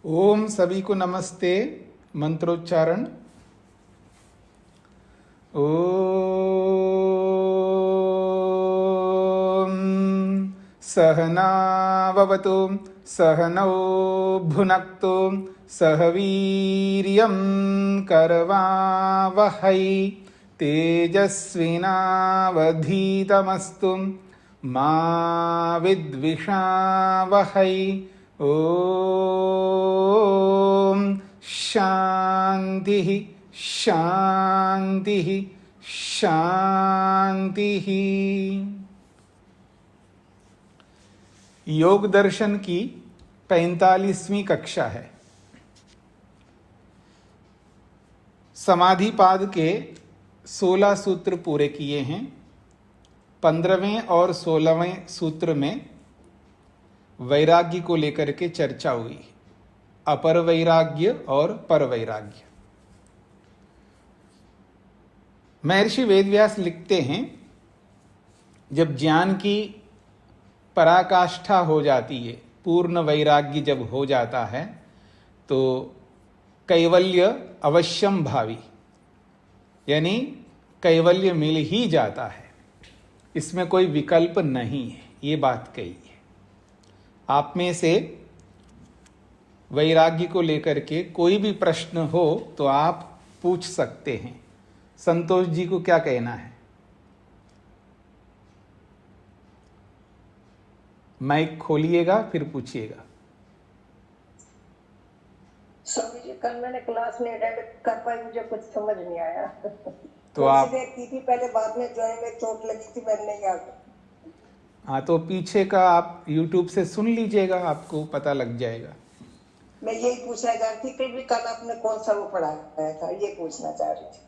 ओम सभी को नमस्ते। मंत्रोच्चारण। ओम सहनाववतु सहनौ भुनक्तु सह वीर्यं करवावहै तेजस्विनावधीतमस्तु मा विद्विषावहै। ओम शांति शांति शांति। योग दर्शन की 45वीं कक्षा है। समाधिपाद के 16 सूत्र पूरे किए हैं। 15वें और 16वें सूत्र में वैराग्य को लेकर के चर्चा हुई, अपर वैराग्य और पर वैराग्य। महर्षि वेदव्यास लिखते हैं, जब ज्ञान की पराकाष्ठा हो जाती है, पूर्ण वैराग्य जब हो जाता है, तो कैवल्य अवश्यम भावी, यानी कैवल्य मिल ही जाता है, इसमें कोई विकल्प नहीं है। ये बात कही है। आप में से वैराग्य को लेकर के कोई भी प्रश्न हो तो आप पूछ सकते हैं। संतोष जी को क्या कहना है? माइक खोलिएगा फिर पूछिएगा। स्वामी जी, कल मैंने क्लास नहीं अटेंड कर पाई, मुझे कुछ समझ नहीं आया। तो आप देखती थी पहले, बाद में जो है में चोट लगी थी, मैंने नहीं याद। हाँ, तो पीछे का आप YouTube से सुन लीजिएगा, आपको पता लग जाएगा। मैं यही पूछना चाहती थी कि कल आपने कौन सा वो पढ़ाया था, ये पूछना चाह रही थी।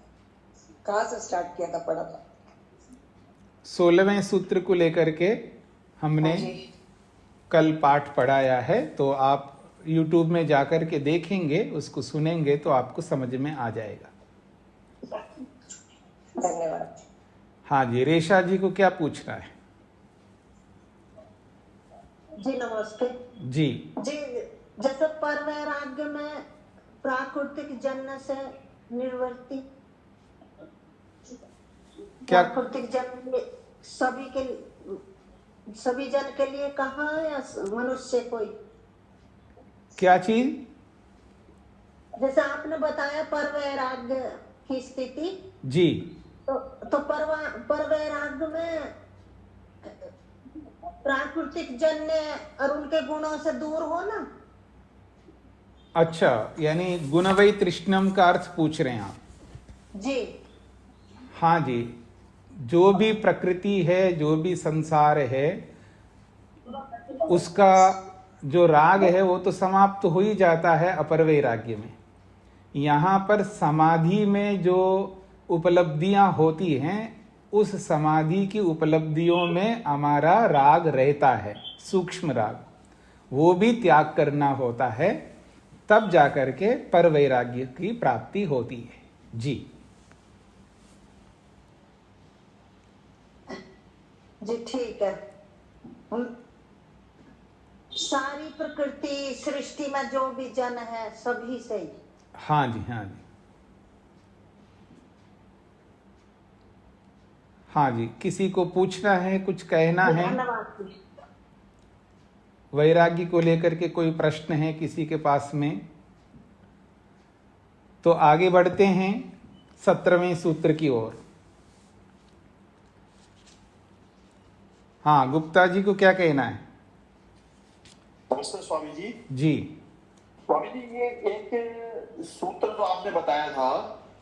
कहाँ से स्टार्ट किया था पढ़ा था? 16वें सूत्र को लेकर के हमने कल पाठ पढ़ाया है, तो आप YouTube में जाकर के देखेंगे, उसको सुनेंगे तो आपको समझ में आ जाएगा। धन्यवाद। हाँ जी, रेशा जी को क्या पूछना है? जी नमस्ते जी। जैसे पर वैराग्य में प्राकृतिक जन्य से निर्वर्ती, क्या प्राकृतिक जन्य सभी जन के लिए कहा है या मनुष्य कोई? क्या चीज? जैसे आपने बताया पर वैराग्य की स्थिति जी, तो पर वैराग्य में प्राकृतिक जन्य और उनके गुणों से दूर हो ना। अच्छा, यानी गुणवै तृष्णम का अर्थ पूछ रहे हैं आप? जी हाँ जी, जो भी प्रकृति है, जो भी संसार है, उसका जो राग है वो तो समाप्त हो ही जाता है अपर वैराग्य में। यहाँ पर समाधि में जो उपलब्धियां होती हैं, उस समाधि की उपलब्धियों में हमारा राग रहता है, सूक्ष्म राग, वो भी त्याग करना होता है, तब जाकर के पर वैराग्य की प्राप्ति होती है। जी जी ठीक है। सारी प्रकृति सृष्टि में जो भी जन है सभी से ही। हाँ जी, हाँ जी, हाँ जी। किसी को पूछना है, कुछ कहना है? धन्यवाद। वैराग्य को लेकर के कोई प्रश्न है किसी के पास में? तो आगे बढ़ते हैं 17वें सूत्र की ओर। हाँ, गुप्ता जी को क्या कहना है? नमस्ते स्वामी जी। जी स्वामी जी, ये एक सूत्र जो आपने बताया था,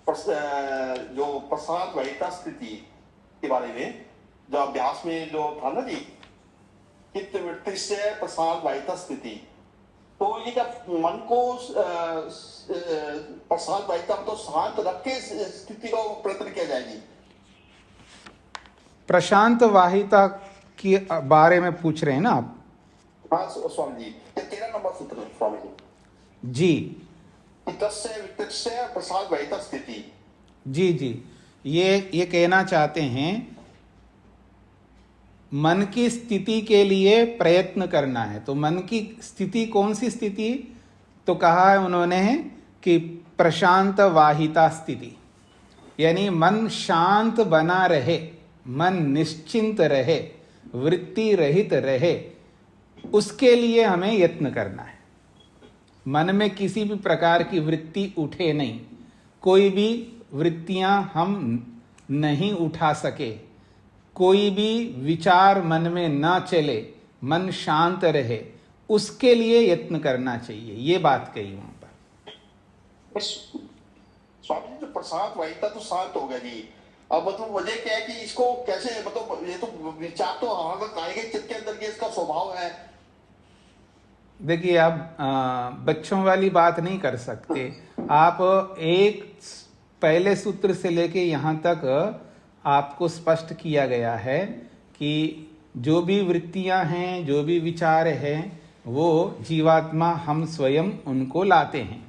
जो प्रसाद वहिता स्थिति के बारे में, जो अभ्यास में जो था ना जी, चित्त वृत्ति से प्रसाद वहिता स्थिति, तो ये जब मन को प्रसाद वहिता तो शांत रख के स्थिति को प्रयत्न किया जाएगी। प्रशांत वाहिता के बारे में पूछ रहे हैं ना आप? हाँ स्वामी जी, ये 13 नंबर सूत्र है स्वामी जी। जी, प्रसाद वहिता स्थिति। जी जी, ये कहना चाहते हैं मन की स्थिति के लिए प्रयत्न करना है। तो मन की स्थिति कौन सी स्थिति? तो कहा है उन्होंने कि प्रशांत वाहिता स्थिति, यानी मन शांत बना रहे, मन निश्चिंत रहे, वृत्ति रहित रहे, उसके लिए हमें यत्न करना है। मन में किसी भी प्रकार की वृत्ति उठे नहीं, कोई भी वृत्तियां हम नहीं उठा सके, कोई भी विचार मन में ना चले, मन शांत रहे, उसके लिए यत्न करना चाहिए। ये बात कही वहां पर। स्वामी जी, जो प्रशांत वाहिता तो शांत हो गया जी, अब मतलब वजह क्या है कि इसको कैसे, मतलब ये तो विचार तो हमारे आएंगे चित्त के अंदर, ये इसका स्वभाव है। देखिए, आप बच्चों वाली बात नहीं कर सकते। आप एक पहले सूत्र से लेके यहाँ तक आपको स्पष्ट किया गया है कि जो भी वृत्तियां हैं, जो भी विचार हैं, वो जीवात्मा हम स्वयं उनको लाते हैं,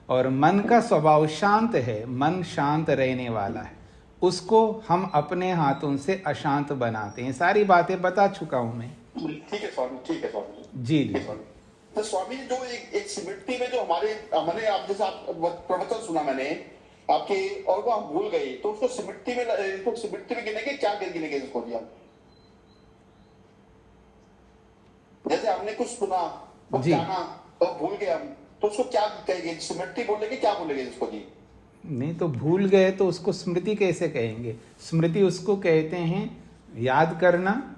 और मन का स्वभाव शांत है, मन शांत रहने वाला है, उसको हम अपने हाथों से अशांत बनाते हैं। सारी बातें बता चुका हूं मैं। ठीक है स्वामी, ठीक है स्वामी जी जी। तो स्वामी जो एक स्मृति में जो मैंने आप जैसे आप प्रवचन सुना मैंने आपके, और वो हम भूल गए, तो उसको स्मृति में गिनेंगे, क्या गिनेंगे इसको जी हम? जैसे हमने कुछ सुना और जाना और भूल गए हम, तो उसको क्या कहेंगे? स्मृति बोलेंगे, क्या बोलेंगे इसको जी? नहीं तो भूल गए तो उसको स्मृति कैसे कहेंगे? स्मृति उसको कहते हैं, याद करना,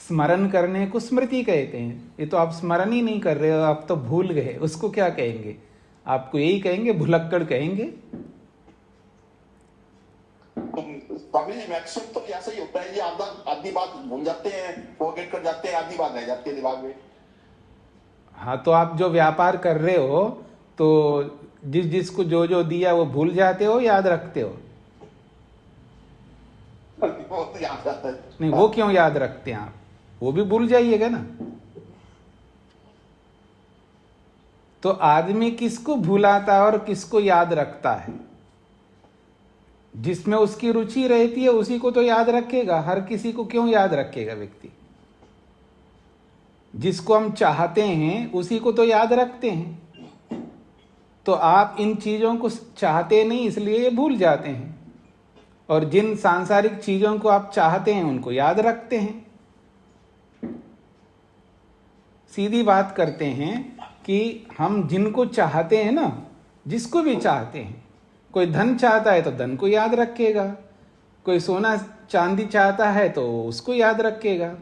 स्मरण करने को स्मृति कहते हैं। ये तो आप स्मरण ही नहीं कर रहे हो, आप तो भूल गए, उसको क्या कहेंगे? आपको यही कहेंगे, भुलक्कड़ कहेंगे। स्वामी जी, मैक्सिमम तो ऐसा ही होता है जी, आधी बात भूल जाते हैं, फॉरगेट कर जाते हैं, आधी बात रह जाती है दिमाग में। हाँ, तो आप जो व्यापार कर रहे हो, तो जिसको जो दिया वो भूल जाते हो, याद रखते हो? वो तो याद आता है। नहीं, वो क्यों याद रखते हैं आप? वो भी भूल जाइएगा ना। तो आदमी किसको भुलाता है और किसको याद रखता है? जिसमें उसकी रुचि रहती है उसी को तो याद रखेगा। हर किसी को क्यों याद रखेगा व्यक्ति? जिसको हम चाहते हैं उसी को तो याद रखते हैं। तो आप इन चीजों को चाहते नहीं, इसलिए ये भूल जाते हैं, और जिन सांसारिक चीजों को आप चाहते हैं उनको याद रखते हैं। सीधी बात करते हैं कि हम जिनको चाहते हैं ना, जिसको भी चाहते हैं, कोई धन चाहता है तो धन को याद रखेगा, कोई सोना चांदी चाहता है तो उसको याद रखेगा।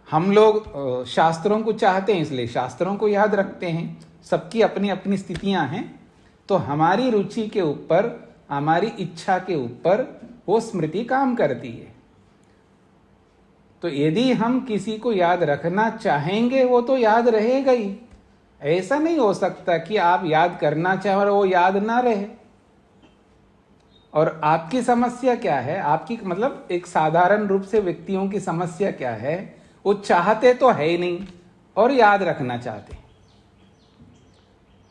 हम लोग शास्त्रों को चाहते हैं इसलिए शास्त्रों को याद रखते हैं। सबकी अपनी अपनी स्थितियां हैं, तो हमारी रुचि के ऊपर, हमारी इच्छा के ऊपर वो स्मृति काम करती है। तो यदि हम किसी को याद रखना चाहेंगे वो तो याद रहेगा ही। ऐसा नहीं हो सकता कि आप याद करना चाहो और वो याद ना रहे। और आपकी समस्या क्या है? आपकी मतलब एक साधारण रूप से व्यक्तियों की समस्या क्या है? वो चाहते तो है ही नहीं और याद रखना चाहते हैं।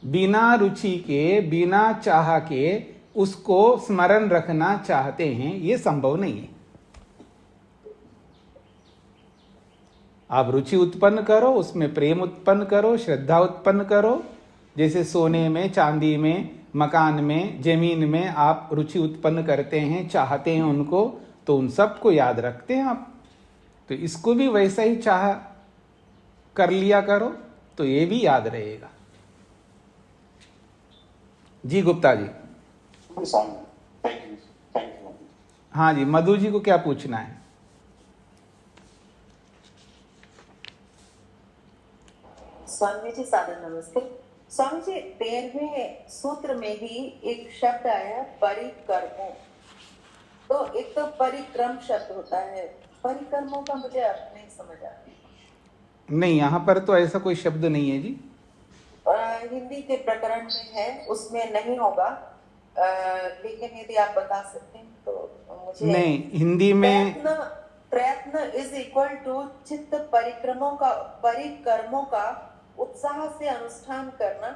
बिना रुचि के, बिना चाह के उसको स्मरण रखना चाहते हैं, ये संभव नहीं है। आप रुचि उत्पन्न करो, उसमें प्रेम उत्पन्न करो, श्रद्धा उत्पन्न करो। जैसे सोने में, चांदी में, मकान में, जमीन में आप रुचि उत्पन्न करते हैं, चाहते हैं उनको, तो उन सबको याद रखते हैं आप। तो इसको भी वैसा ही चाह कर लिया करो, तो ये भी याद रहेगा। जी गुप्ता जी। हाँ जी, मधु जी को क्या पूछना है? स्वामी जी सादर नमस्ते। स्वामी जी, 13वें सूत्र में ही एक शब्द आया परिकर्मों। तो एक तो परिक्रम शब्द होता है, परिकर्मों का मुझे अर्थ नहीं समझ आता। नहीं, यहाँ पर तो ऐसा कोई शब्द नहीं है जी। हिंदी के प्रकरण में है, उसमें नहीं होगा, लेकिन यदि आप बता सकते हैं तो मुझे। नहीं, हिंदी में प्रयत्न इज इक्वल टू चित्त परिकर्मों का उत्साह से अनुष्ठान करना,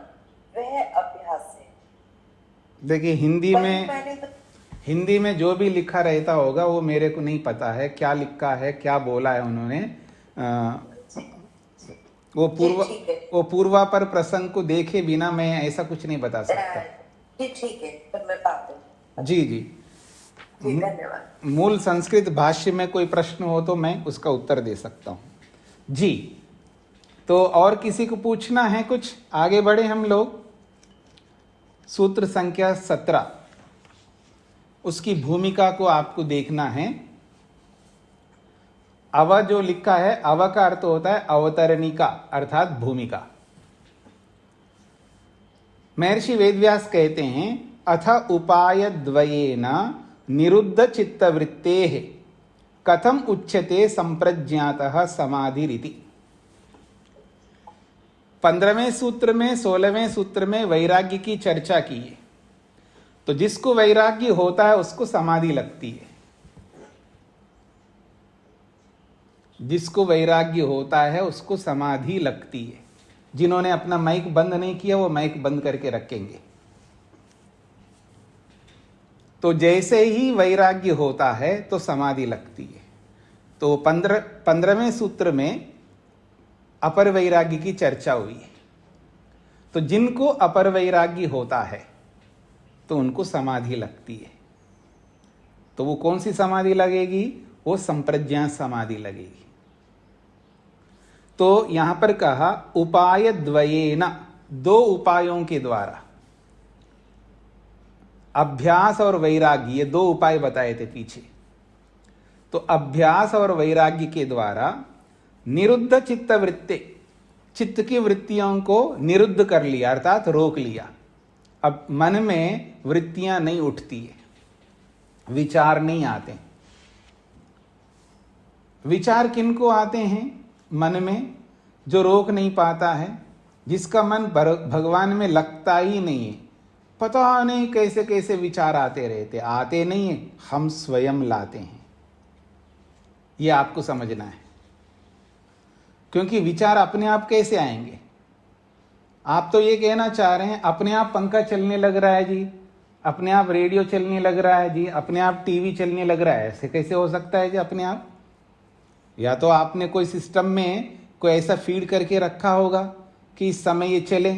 वह अभ्यास है। देखिए, हिंदी में जो भी लिखा रहता होगा वो मेरे को नहीं पता है क्या लिखा है, क्या बोला है उन्होंने। ठीक है। वो पूर्वापर प्रसंग को देखे बिना मैं ऐसा कुछ नहीं बता सकता। जी ठीक है, फिर मैं बात करूं। जी जी, जी धन्यवाद। मूल संस्कृत भाष्य में कोई प्रश्न हो तो मैं उसका उत्तर दे सकता हूं। जी, तो और किसी को पूछना है कुछ? आगे बढ़े हम लोग। सूत्र संख्या 17, उसकी भूमिका को आपको देखना है। अव जो लिखा है, अव का अर्थ होता है अवतरणिका अर्थात भूमिका। महर्षि वेदव्यास कहते हैं अथ उपाय द्वयेन निरुद्ध चित्तवृत्तेः कथम उच्यते संप्रज्ञातः समाधिरिति। 15वें सूत्र में 16वें सूत्र में वैराग्य की चर्चा की है। तो जिसको वैराग्य होता है उसको समाधि लगती है। जिसको वैराग्य होता है उसको समाधि लगती है। जिन्होंने अपना माइक बंद नहीं किया वो माइक बंद करके रखेंगे। तो जैसे ही वैराग्य होता है तो समाधि लगती है। तो 15वें सूत्र में अपर वैराग्य की चर्चा हुई है। तो जिनको अपर वैराग्य होता है तो उनको समाधि लगती है। तो वो कौन सी समाधि लगेगी? वो संप्रज्ञा समाधि लगेगी। तो यहां पर कहा उपाय द्वयेन, दो उपायों के द्वारा, अभ्यास और वैराग्य, ये दो उपाय बताए थे पीछे। तो अभ्यास और वैराग्य के द्वारा निरुद्ध चित्त वृत्ति, चित्त की वृत्तियों को निरुद्ध कर लिया अर्थात रोक लिया। अब मन में वृत्तियां नहीं उठती है, विचार नहीं आते। विचार किनको आते हैं? मन में। जो रोक नहीं पाता है, जिसका मन भगवान में लगता ही नहीं है, पता नहीं कैसे कैसे विचार आते रहते। आते नहीं है, हम स्वयं लाते हैं। ये आपको समझना है। क्योंकि विचार अपने आप कैसे आएंगे? आप तो ये कहना चाह रहे हैं अपने आप पंखा चलने लग रहा है जी, अपने आप रेडियो चलने लग रहा है जी, अपने आप टीवी चलने लग रहा है। ऐसे कैसे हो सकता है जी अपने आप? या तो आपने कोई सिस्टम में कोई ऐसा फीड करके रखा होगा कि इस समय ये चले।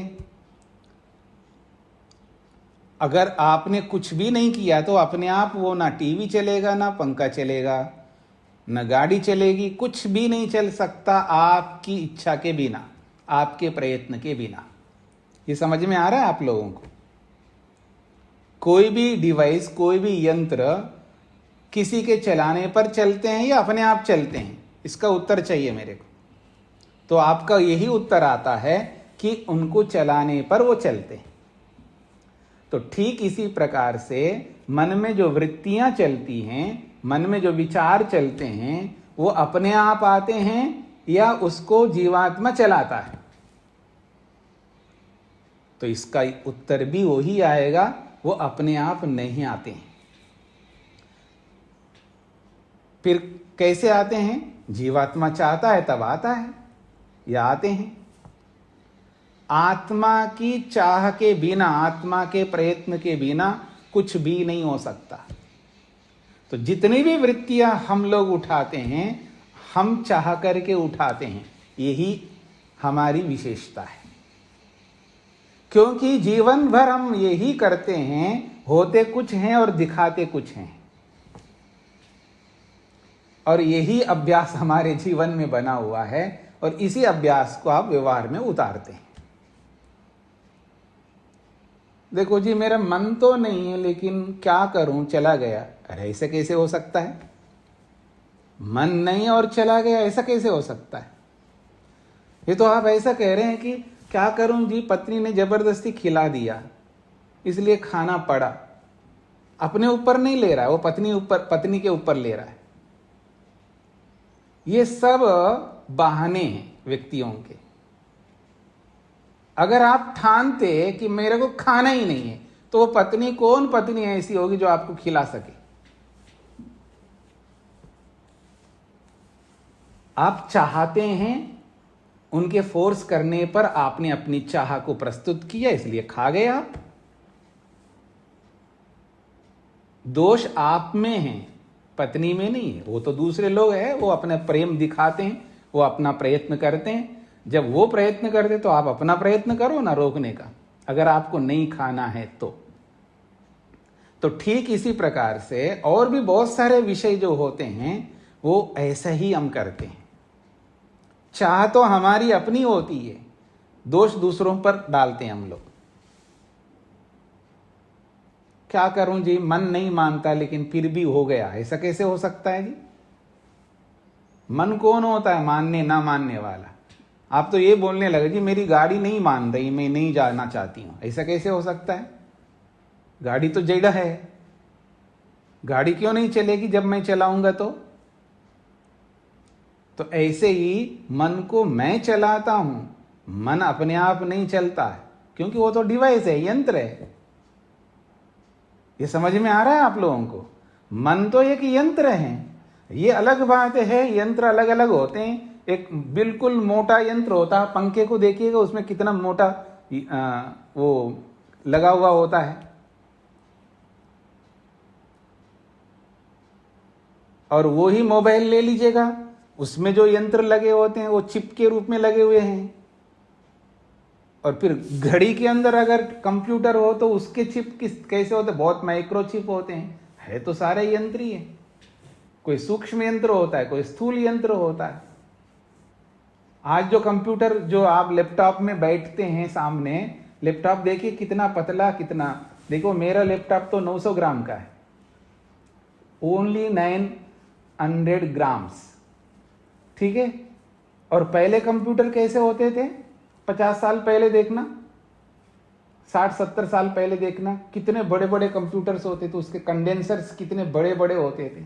अगर आपने कुछ भी नहीं किया तो अपने आप वो ना टीवी चलेगा, ना पंखा चलेगा, न गाड़ी चलेगी, कुछ भी नहीं चल सकता आपकी इच्छा के बिना, आपके प्रयत्न के बिना। ये समझ में आ रहा है आप लोगों को? कोई भी डिवाइस, कोई भी यंत्र किसी के चलाने पर चलते हैं या अपने आप चलते हैं? इसका उत्तर चाहिए मेरे को। तो आपका यही उत्तर आता है कि उनको चलाने पर वो चलते हैं। तो ठीक इसी प्रकार से मन में जो वृत्तियां चलती हैं, मन में जो विचार चलते हैं, वो अपने आप आते हैं या उसको जीवात्मा चलाता है? तो इसका उत्तर भी वही आएगा, वो अपने आप नहीं आते हैं। फिर कैसे आते हैं? जीवात्मा चाहता है तब आता है या आते हैं। आत्मा की चाह के बिना, आत्मा के प्रयत्न के बिना कुछ भी नहीं हो सकता। तो जितनी भी वृत्तियां हम लोग उठाते हैं, हम चाह करके उठाते हैं। यही हमारी विशेषता है। क्योंकि जीवन भर हम यही करते हैं, होते कुछ हैं और दिखाते कुछ हैं। और यही अभ्यास हमारे जीवन में बना हुआ है और इसी अभ्यास को आप व्यवहार में उतारते हैं। देखो जी, मेरा मन तो नहीं है लेकिन क्या करूं, चला गया। अरे ऐसे कैसे हो सकता है? मन नहीं और चला गया, ऐसा कैसे हो सकता है? ये तो आप ऐसा कह रहे हैं कि क्या करूं जी, पत्नी ने जबरदस्ती खिला दिया इसलिए खाना पड़ा। अपने ऊपर नहीं ले रहा है, वो पत्नी के ऊपर ले रहा है। ये सब बहाने हैं व्यक्तियों के। अगर आप ठानते कि मेरे को खाना ही नहीं है, तो वो पत्नी, कौन पत्नी ऐसी होगी जो आपको खिला सके? आप चाहते हैं, उनके फोर्स करने पर आपने अपनी चाह को प्रस्तुत किया, इसलिए खा गए आप। दोष आप में है, पत्नी में नहीं है। वो तो दूसरे लोग हैं, वो अपना प्रेम दिखाते हैं, वो अपना प्रयत्न करते हैं। जब वो प्रयत्न करते तो आप अपना प्रयत्न करो ना रोकने का, अगर आपको नहीं खाना है तो ठीक इसी प्रकार से और भी बहुत सारे विषय जो होते हैं वो ऐसा ही हम करते हैं। चाह तो हमारी अपनी होती है, दोष दूसरों पर डालते हैं हम लोग। क्या करूं जी, मन नहीं मानता लेकिन फिर भी हो गया, ऐसा कैसे हो सकता है जी? मन कौन होता है मानने ना मानने वाला? आप तो ये बोलने लगे जी मेरी गाड़ी नहीं मान रही, मैं नहीं जाना चाहती हूं, ऐसा कैसे हो सकता है? गाड़ी तो जड़ है, गाड़ी क्यों नहीं चलेगी जब मैं चलाऊंगा तो ऐसे ही मन को मैं चलाता हूं, मन अपने आप नहीं चलता है, क्योंकि वो तो डिवाइस है, यंत्र है। ये समझ में आ रहा है आप लोगों को? मन तो एक यंत्र है, ये अलग बात है, यंत्र अलग अलग होते हैं। एक बिल्कुल मोटा यंत्र होता है, पंखे को देखिएगा उसमें कितना मोटा वो लगा हुआ होता है, और वो ही मोबाइल ले लीजिएगा, उसमें जो यंत्र लगे होते हैं वो चिप के रूप में लगे हुए हैं। और फिर घड़ी के अंदर अगर कंप्यूटर हो तो उसके चिप कैसे होते हैं? बहुत माइक्रो चिप होते हैं। है तो सारे यंत्र ही है, कोई सूक्ष्म यंत्र होता है, कोई स्थूल यंत्र होता है। आज जो कंप्यूटर, जो आप लैपटॉप में बैठते हैं सामने, लैपटॉप देखिए कितना पतला, कितना, देखो मेरा लैपटॉप तो 900 ग्राम का है, ओनली 900 ग्राम्स, ठीक है। और पहले कंप्यूटर कैसे होते थे? 50 साल पहले देखना, 60-70 साल पहले देखना, कितने बड़े बड़े कंप्यूटर्स होते थे, उसके कंडेंसर्स कितने बड़े बड़े होते थे।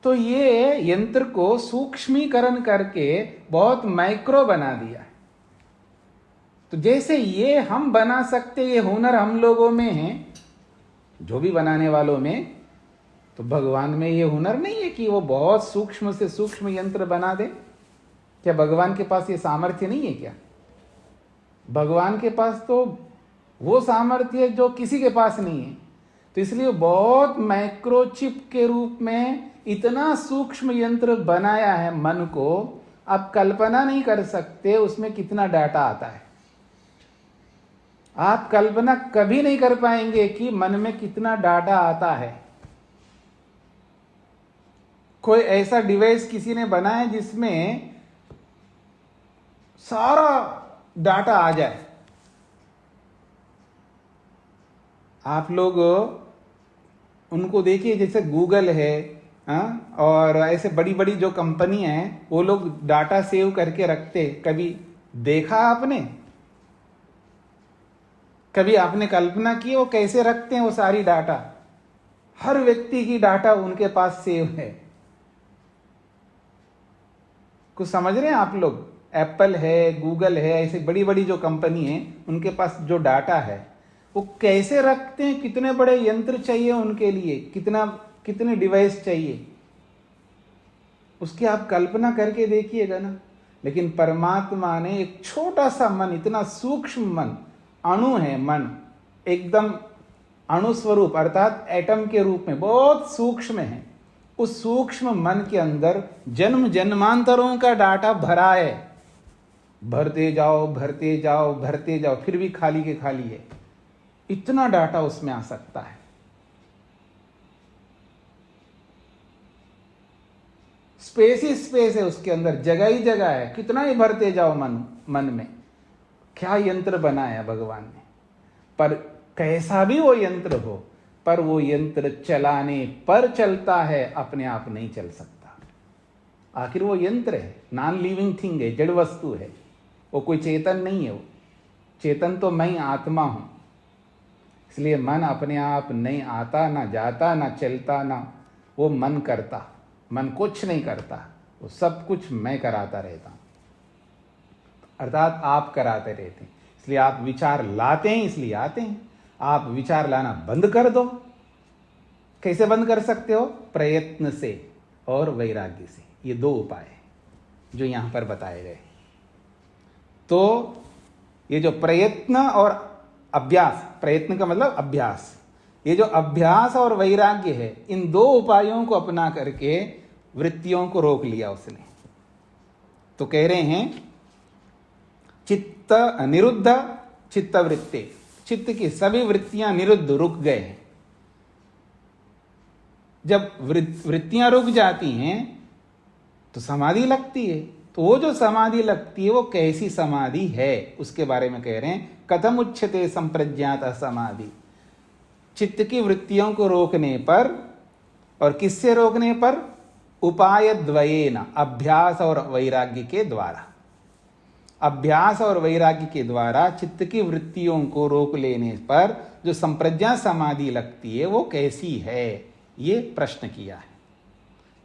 तो ये यंत्र को सूक्ष्मीकरण करके बहुत माइक्रो बना दिया है। तो जैसे ये हम बना सकते, ये हुनर हम लोगों में है, जो भी बनाने वालों में, तो भगवान में ये हुनर नहीं है कि वो बहुत सूक्ष्म से सूक्ष्म यंत्र बना दे? क्या भगवान के पास ये सामर्थ्य नहीं है क्या? भगवान के पास तो वो सामर्थ्य है जो किसी के पास नहीं है। तो इसलिए बहुत माइक्रोचिप के रूप में इतना सूक्ष्म यंत्र बनाया है मन को, आप कल्पना नहीं कर सकते उसमें कितना डाटा आता है। आप कल्पना कभी नहीं कर पाएंगे कि मन में कितना डाटा आता है। कोई ऐसा डिवाइस किसी ने बनाया जिसमें सारा डाटा आ जाए। आप लोग उनको देखिए, जैसे गूगल है, और ऐसे बड़ी बड़ी जो कंपनी हैं, वो लोग डाटा सेव करके रखते, कभी देखा आपने? कभी आपने कल्पना की वो कैसे रखते हैं वो सारी डाटा? हर व्यक्ति की डाटा उनके पास सेव है। कुछ समझ रहे हैं आप लोग? एप्पल है, गूगल है, ऐसे बड़ी बड़ी जो कंपनी है, उनके पास जो डाटा है वो कैसे रखते हैं? कितने बड़े यंत्र चाहिए उनके लिए, कितने डिवाइस चाहिए, उसकी आप कल्पना करके देखिएगा ना। लेकिन परमात्मा ने एक छोटा सा मन, इतना सूक्ष्म मन, अणु है मन, एकदम अणु स्वरूप अर्थात एटम के रूप में बहुत सूक्ष्म है। उस सूक्ष्म मन के अंदर जन्म जन्मांतरों का डाटा भरा है। भरते जाओ भरते जाओ भरते जाओ, फिर भी खाली के खाली है। इतना डाटा उसमें आ सकता है। स्पेस ही स्पेस है उसके अंदर, जगह ही जगह है। कितना ही भरते जाओ मन में। क्या यंत्र बनाया भगवान ने। पर कैसा भी वो यंत्र हो, पर वो यंत्र चलाने पर चलता है, अपने आप नहीं चल सकता। आखिर वो यंत्र है, नॉन लिविंग थिंग है, जड़ वस्तु है, वो कोई चेतन नहीं है। वो चेतन तो मैं आत्मा हूं। इसलिए मन अपने आप नहीं आता, ना जाता, ना चलता, ना वो मन करता। मन कुछ नहीं करता, वो सब कुछ मैं कराता रहता हूं, अर्थात आप कराते रहते हैं। इसलिए आप विचार लाते हैं, इसलिए आते हैं। आप विचार लाना बंद कर दो। कैसे बंद कर सकते हो? प्रयत्न से और वैराग्य से। ये दो उपाय हैं जो यहां पर बताए गए। तो ये जो प्रयत्न और अभ्यास, प्रयत्न का मतलब अभ्यास, ये जो अभ्यास और वैराग्य है, इन दो उपायों को अपना करके वृत्तियों को रोक लिया उसने। तो कह रहे हैं चित्त निरुद्ध चित्त वृत्ति, चित्त की सभी वृत्तियां निरुद्ध, रुक गए हैं। जब वृत्तियां रुक जाती हैं तो समाधि लगती है। तो वो जो समाधि लगती है वो कैसी समाधि है उसके बारे में कह रहे हैं। कथम उच्यते संप्रज्ञात समाधि, चित्त की वृत्तियों को रोकने पर, और किससे रोकने पर? उपाय द्वयेन, अभ्यास और वैराग्य के द्वारा। अभ्यास और वैराग्य के द्वारा चित्त की वृत्तियों को रोक लेने पर जो संप्रज्ञा समाधि लगती है वो कैसी है, ये प्रश्न किया है।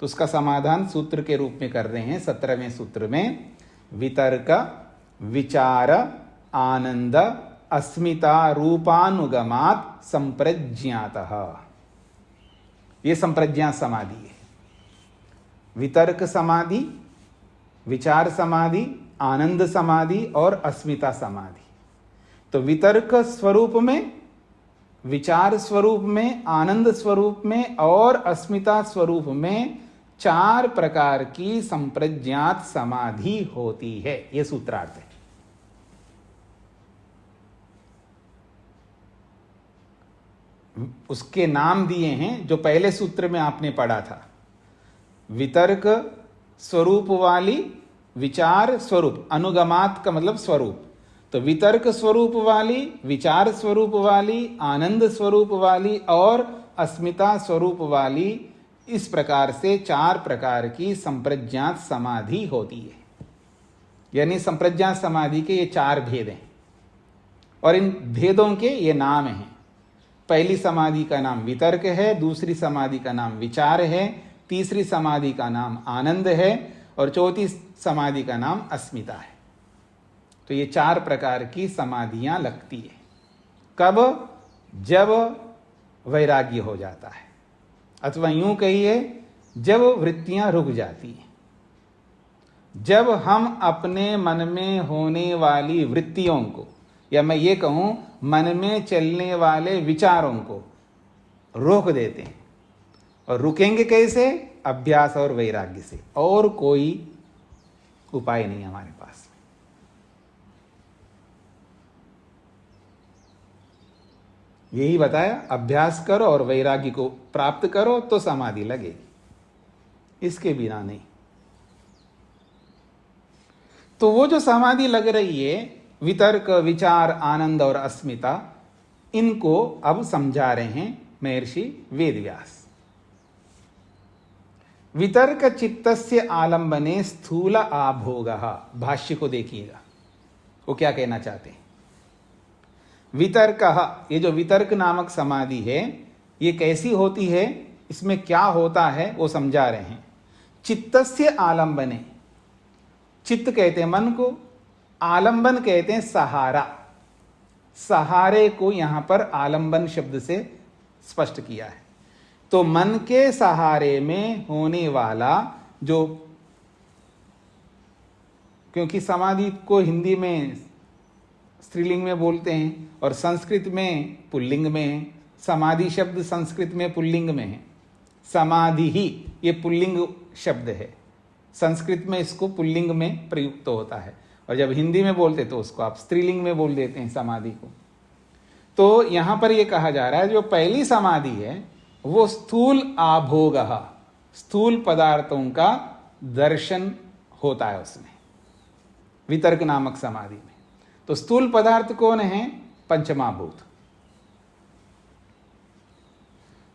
तो उसका समाधान सूत्र के रूप में कर रहे हैं 17वें सूत्र में। वितर्क विचार आनंद अस्मिता रूपानुगमात संप्रज्ञातः, ये संप्रज्ञा समाधि है। वितर्क समाधि, विचार समाधि, आनंद समाधि और अस्मिता समाधि। तो वितर्क स्वरूप में, विचार स्वरूप में, आनंद स्वरूप में और अस्मिता स्वरूप में 4 प्रकार की संप्रज्ञात समाधि होती है। यह सूत्रार्थ है। उसके नाम दिए हैं जो पहले सूत्र में आपने पढ़ा था। वितर्क स्वरूप वाली, विचार स्वरूप, अनुगमात का मतलब स्वरूप। तो वितर्क स्वरूप वाली, विचार स्वरूप वाली, आनंद स्वरूप वाली और अस्मिता स्वरूप वाली, इस प्रकार से 4 प्रकार की संप्रज्ञात समाधि होती है। यानी संप्रज्ञात समाधि के ये 4 भेद हैं और इन भेदों के ये नाम हैं। पहली समाधि का नाम वितर्क है, दूसरी समाधि का नाम विचार है, तीसरी समाधि का नाम आनंद है और चौथी समाधि का नाम अस्मिता है। तो ये 4 प्रकार की समाधियां लगती है। कब? जब वैराग्य हो जाता है, अथवा यूं कहिए जब वृत्तियां रुक जाती हैं। जब हम अपने मन में होने वाली वृत्तियों को, या मैं ये कहूं मन में चलने वाले विचारों को रोक देते हैं। और रुकेंगे कैसे? अभ्यास और वैराग्य से, और कोई उपाय नहीं हमारे पास। यही बताया, अभ्यास करो और वैराग्य को प्राप्त करो तो समाधि लगेगी, इसके बिना नहीं। तो वो जो समाधि लग रही है, वितर्क, विचार, आनंद और अस्मिता, इनको अब समझा रहे हैं महर्षि वेदव्यास। वितर्क चित्तस्य आलंबने स्थूल आभोगः, भाष्य को देखिएगा वो क्या कहना चाहते हैं। वितर्कः, ये जो वितर्क नामक समाधि है ये कैसी होती है, इसमें क्या होता है वो समझा रहे हैं। चित्तस्य आलंबने, चित्त कहते हैं मन को, आलंबन कहते हैं सहारा। सहारे को यहां पर आलंबन शब्द से स्पष्ट किया है। तो मन के सहारे में होने वाला जो, क्योंकि समाधि को हिंदी में स्त्रीलिंग में बोलते हैं और संस्कृत में पुल्लिंग में है। समाधि शब्द संस्कृत में पुल्लिंग में है, समाधि ही ये पुल्लिंग शब्द है। संस्कृत में इसको पुल्लिंग में प्रयुक्त होता है और जब हिंदी में बोलते तो उसको आप स्त्रीलिंग में बोल देते हैं समाधि को। तो यहां पर यह कहा जा रहा है जो पहली समाधि है वो स्थूल आभोग, स्थूल पदार्थों का दर्शन होता है उसमें, वितर्क नामक समाधि में। तो स्थूल पदार्थ कौन है? पंचमहाभूत।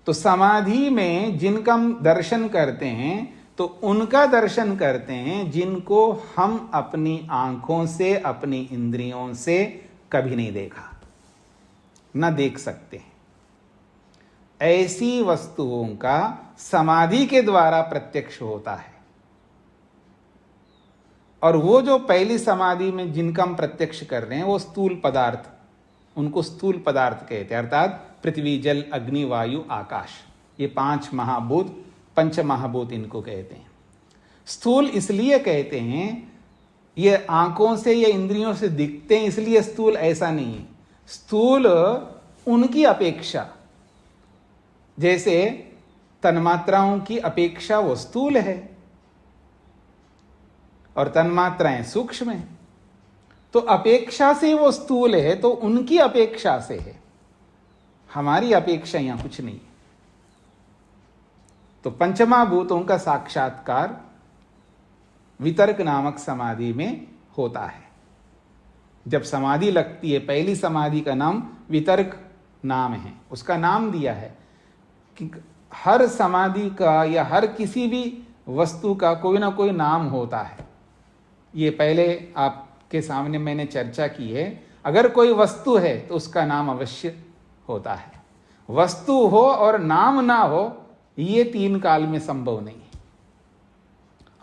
तो समाधि में जिनका हम दर्शन करते हैं तो उनका दर्शन करते हैं जिनको हम अपनी आंखों से, अपनी इंद्रियों से कभी नहीं देखा, ना देख सकते। ऐसी वस्तुओं का समाधि के द्वारा प्रत्यक्ष होता है। और वो जो पहली समाधि में जिनका हम प्रत्यक्ष कर रहे हैं वो स्थूल पदार्थ, उनको स्थूल पदार्थ कहते हैं। अर्थात पृथ्वी, जल, अग्नि, वायु, आकाश, ये 5 महाभूत, पंच महाभूत इनको कहते हैं। स्थूल इसलिए कहते हैं, ये आंखों से या इंद्रियों से दिखते हैं इसलिए स्थूल, ऐसा नहीं है। स्थूल उनकी अपेक्षा, जैसे तन्मात्राओं की अपेक्षा वो स्थूल है और तन्मात्राएं सूक्ष्म हैं। तो अपेक्षा से वो स्थूल है, तो उनकी अपेक्षा से है, हमारी अपेक्षा यहां कुछ नहीं है। तो पंचमा भूतों का साक्षात्कार वितर्क नामक समाधि में होता है। जब समाधि लगती है, पहली समाधि का नाम वितर्क नाम है, उसका नाम दिया है कि हर समाधि का या हर किसी भी वस्तु का कोई ना कोई नाम होता है। ये पहले आपके सामने मैंने चर्चा की है। अगर कोई वस्तु है तो उसका नाम अवश्य होता है। वस्तु हो और नाम ना हो, ये तीन काल में संभव नहीं है।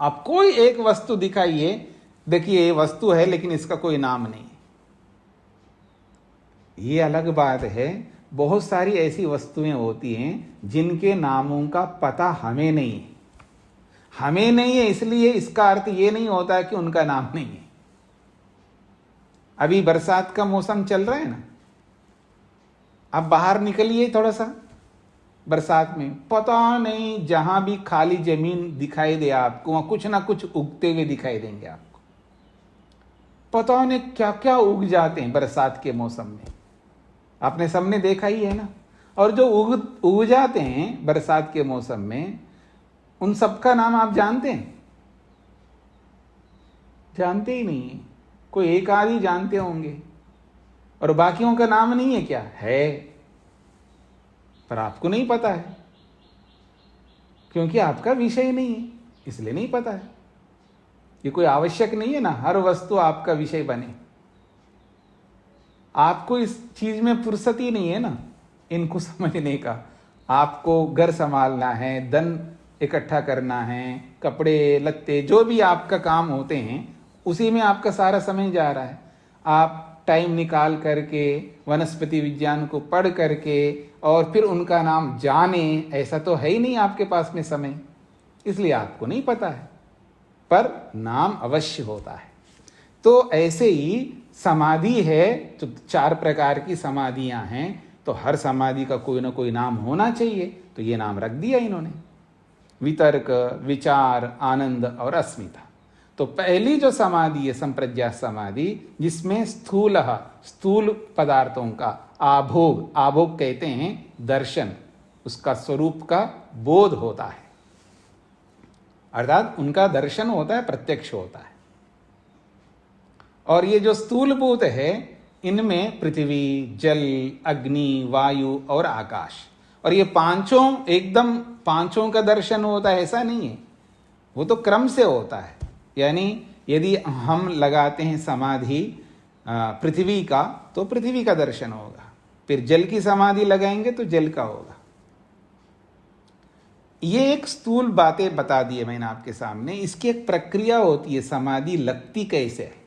आप कोई एक वस्तु दिखाइए, देखिए ये वस्तु है लेकिन इसका कोई नाम नहीं है। ये अलग बात है, बहुत सारी ऐसी वस्तुएं होती हैं जिनके नामों का पता हमें नहीं है। हमें नहीं है इसलिए इसका अर्थ ये नहीं होता है कि उनका नाम नहीं है। अभी बरसात का मौसम चल रहा है ना, आप बाहर निकलिए थोड़ा सा बरसात में, पता नहीं जहां भी खाली जमीन दिखाई दे आपको, वहां कुछ ना कुछ उगते हुए दिखाई देंगे आपको। पता नहीं क्या क्या उग जाते हैं बरसात के मौसम में, आपने सबने देखा ही है ना। और जो उग जाते हैं बरसात के मौसम में, उन सबका नाम आप जानते हैं? जानते ही नहीं है। कोई एक आदि जानते होंगे और बाकियों का नाम नहीं है। क्या है? पर आपको नहीं पता है, क्योंकि आपका विषय नहीं है, इसलिए नहीं पता है। ये कोई आवश्यक नहीं है ना हर वस्तु आपका विषय बने। आपको इस चीज में फुर्सत ही नहीं है ना इनको समझने का। आपको घर संभालना है, धन इकट्ठा करना है, कपड़े लत्ते जो भी आपका काम होते हैं, उसी में आपका सारा समय जा रहा है। आप टाइम निकाल करके वनस्पति विज्ञान को पढ़ करके और फिर उनका नाम जाने, ऐसा तो है ही नहीं आपके पास में समय, इसलिए आपको नहीं पता है। पर नाम अवश्य होता है। तो ऐसे ही समाधि है, तो 4 प्रकार की समाधियां हैं, तो हर समाधि का कोई ना कोई नाम होना चाहिए। तो ये नाम रख दिया इन्होंने, वितर्क, विचार, आनंद और अस्मिता। तो पहली जो समाधि है संप्रज्ञा समाधि, जिसमें स्थूल पदार्थों का आभोग, आभोग कहते हैं दर्शन, उसका स्वरूप का बोध होता है, अर्थात उनका दर्शन होता है, प्रत्यक्ष होता है। और ये जो स्थूलभूत है, इनमें पृथ्वी, जल, अग्नि, वायु और आकाश, और ये पांचों एकदम पांचों का दर्शन होता है ऐसा नहीं है, वो तो क्रम से होता है। यानी यदि हम लगाते हैं समाधि पृथ्वी का, तो पृथ्वी का दर्शन होगा, फिर जल की समाधि लगाएंगे तो जल का होगा। ये एक स्थूल बातें बता दी है मैंने आपके सामने। इसकी एक प्रक्रिया होती है, समाधि लगती कैसे है।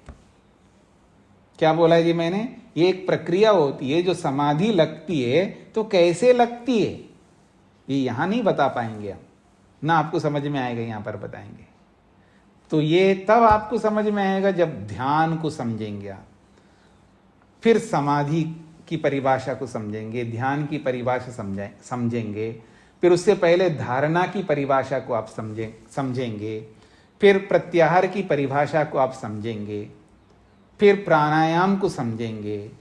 क्या बोला है जी मैंने? ये एक प्रक्रिया होती है, जो समाधि लगती है तो कैसे लगती है ये यहां नहीं बता पाएंगे हम, ना आपको समझ में आएगा यहां पर बताएंगे। तो ये तब आपको समझ में आएगा जब ध्यान को समझेंगे आप, फिर समाधि की परिभाषा को समझेंगे, ध्यान की परिभाषा समझेंगे, फिर उससे पहले धारणा की परिभाषा को आप समझेंगे, फिर प्रत्याहार की परिभाषा को आप समझेंगे, फिर प्राणायाम को समझेंगे,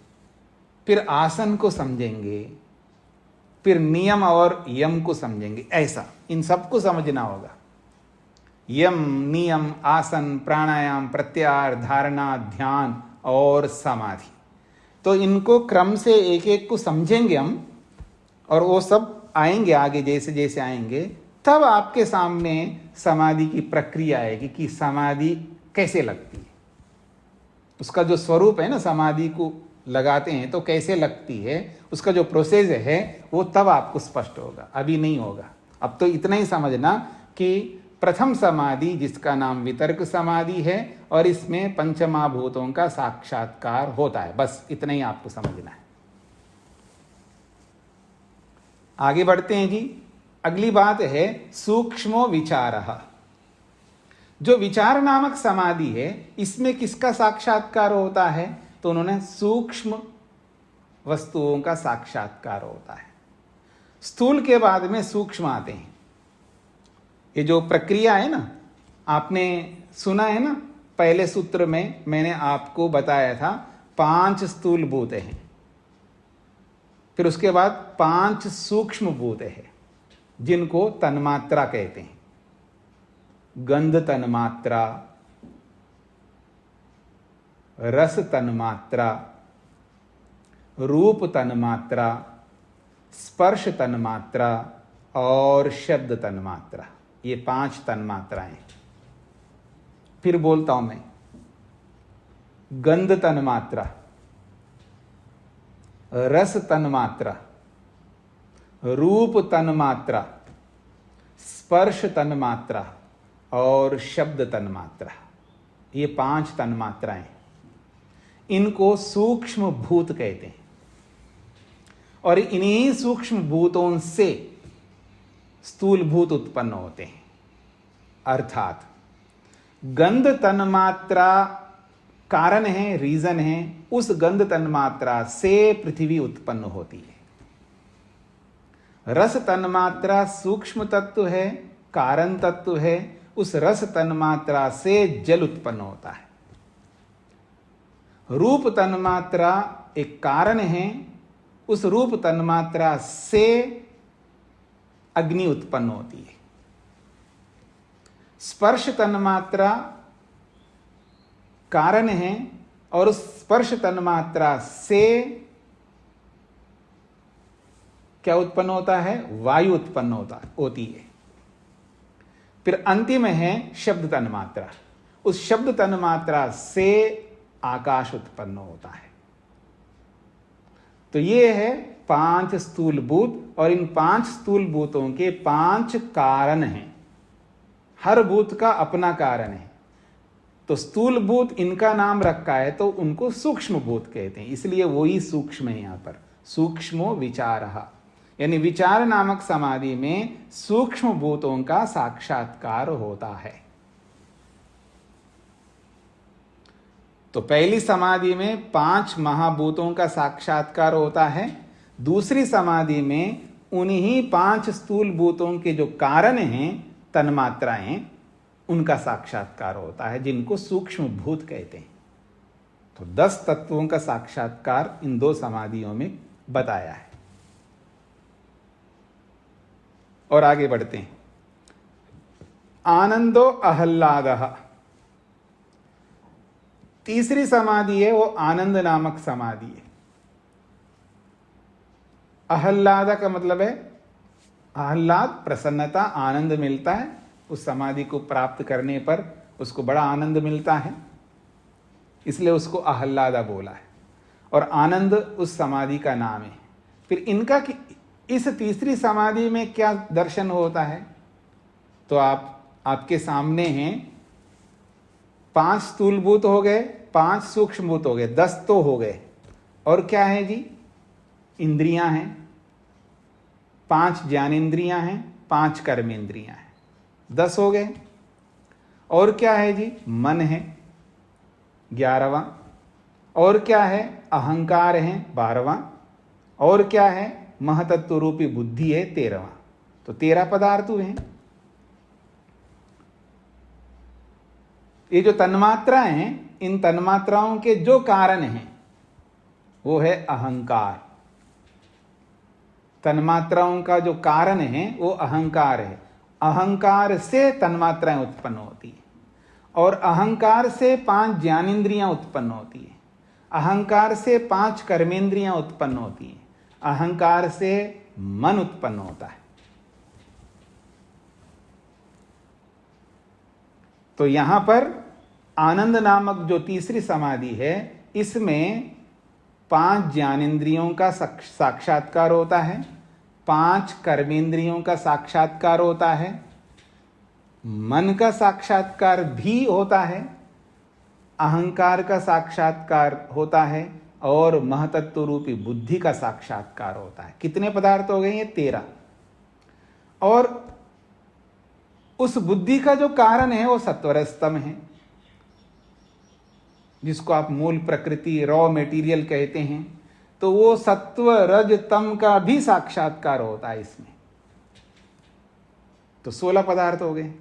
फिर आसन को समझेंगे, फिर नियम और यम को समझेंगे। ऐसा इन सबको समझना होगा। यम, नियम, आसन, प्राणायाम, प्रत्याहार, धारणा, ध्यान और समाधि, तो इनको क्रम से एक एक को समझेंगे हम, और वो सब आएंगे आगे जैसे जैसे आएंगे, तब आपके सामने समाधि की प्रक्रिया आएगी कि समाधि कैसे लगती है, उसका जो स्वरूप है ना, समाधि को लगाते हैं तो कैसे लगती है, उसका जो प्रोसेस है वो तब आपको स्पष्ट होगा, अभी नहीं होगा। अब तो इतना ही समझना कि प्रथम समाधि जिसका नाम वितर्क समाधि है, और इसमें पंचमहाभूतों का साक्षात्कार होता है, बस इतना ही आपको समझना है। आगे बढ़ते हैं जी। अगली बात है सूक्ष्मो विचारः। जो विचार नामक समाधि है, इसमें किसका साक्षात्कार होता है? तो उन्होंने सूक्ष्म वस्तुओं का साक्षात्कार होता है। स्थूल के बाद में सूक्ष्म आते हैं। ये जो प्रक्रिया है ना, आपने सुना है ना पहले सूत्र में मैंने आपको बताया था 5 स्थूल भूत हैं, फिर उसके बाद 5 सूक्ष्म भूत हैं जिनको तन्मात्रा कहते हैं। गंध तन्मात्रा, रस तन्मात्रा, रूप तन्मात्रा, स्पर्श तन्मात्रा और शब्द तन्मात्रा, ये 5 तन्मात्राएं। फिर बोलता हूं मैं, गंध तन्मात्रा, रस तन्मात्रा, रूप तन्मात्रा, स्पर्श तन्मात्रा और शब्द तन्मात्रा, ये 5 तन्मात्राएं। इनको सूक्ष्म भूत कहते हैं और इन्हीं सूक्ष्म भूतों से स्थूल भूत उत्पन्न होते हैं। अर्थात गंध तन्मात्रा कारण है, रीजन है, उस गंध तन्मात्रा से पृथ्वी उत्पन्न होती है। रस तन्मात्रा सूक्ष्म तत्व है, कारण तत्व है, उस रस तन्मात्रा से जल उत्पन्न होता है। रूप तन्मात्रा एक कारण है, उस रूप तन्मात्रा से अग्नि उत्पन्न होती है। स्पर्श तन्मात्रा कारण है और उस स्पर्श तन्मात्रा से क्या उत्पन्न होता है? वायु उत्पन्न होती है। फिर अंतिम है शब्द तन्मात्रा, उस शब्द तन्मात्रा से आकाश उत्पन्न होता है। तो ये है 5 स्थूल भूत और इन 5 स्थूल भूतों के 5 कारण हैं। हर भूत का अपना कारण है। तो स्थूल भूत इनका नाम रखा है तो उनको सूक्ष्म भूत कहते हैं, इसलिए वही सूक्ष्म है। यहां पर सूक्ष्मो विचारः, यानी विचार नामक समाधि में सूक्ष्म भूतों का साक्षात्कार होता है। तो पहली समाधि में 5 महाभूतों का साक्षात्कार होता है, दूसरी समाधि में उन्हीं 5 स्थूल भूतों के जो कारण हैं, तन्मात्राएं, उनका साक्षात्कार होता है, जिनको सूक्ष्म भूत कहते हैं। तो 10 तत्वों का साक्षात्कार इन 2 समाधियों में बताया है। और आगे बढ़ते हैं। आनंदो आह्लादः, तीसरी समाधि है वो आनंद नामक समाधि है। आह्लाद का मतलब है आह्लाद, प्रसन्नता, आनंद मिलता है। उस समाधि को प्राप्त करने पर उसको बड़ा आनंद मिलता है, इसलिए उसको आह्लादा बोला है। और आनंद उस समाधि का नाम है। फिर इनका इस तीसरी समाधि में क्या दर्शन होता है? तो आपके सामने हैं 5 स्थूलभूत हो गए, 5 सूक्ष्मभूत हो गए, 10 तो हो गए। और क्या है जी? इंद्रियां हैं, 5 ज्ञानेंद्रियां हैं, 5 कर्मेंद्रियां हैं, 10 हो गए। और क्या है जी? मन है 11वां। और क्या है? अहंकार है 12वां। और क्या है? महतत्व रूपी बुद्धि है 13वां। तो 13 पदार्थ हैं। ये जो तन्मात्राएं हैं, इन तन्मात्राओं के जो कारण हैं वो है अहंकार। तन्मात्राओं का जो कारण है वो अहंकार है। अहंकार से तन्मात्राएं उत्पन्न होती है और अहंकार से 5 ज्ञानेंद्रियां उत्पन्न होती है। अहंकार से 5 कर्मेंद्रियां उत्पन्न होती हैं। अहंकार से मन उत्पन्न होता है। तो यहां पर आनंद नामक जो तीसरी समाधि है, इसमें 5 ज्ञानेंद्रियों का साक्षात्कार होता है, 5 कर्मेंद्रियों का साक्षात्कार होता है, मन का साक्षात्कार भी होता है, अहंकार का साक्षात्कार होता है और महतत्व रूपी बुद्धि का साक्षात्कार होता है। कितने पदार्थ हो गए? ये 13। और उस बुद्धि का जो कारण है वो सत्वरजतम है, जिसको आप मूल प्रकृति, रॉ मेटीरियल कहते हैं। तो वो सत्व रज तम का भी साक्षात्कार होता है इसमें। तो 16 पदार्थ हो गए।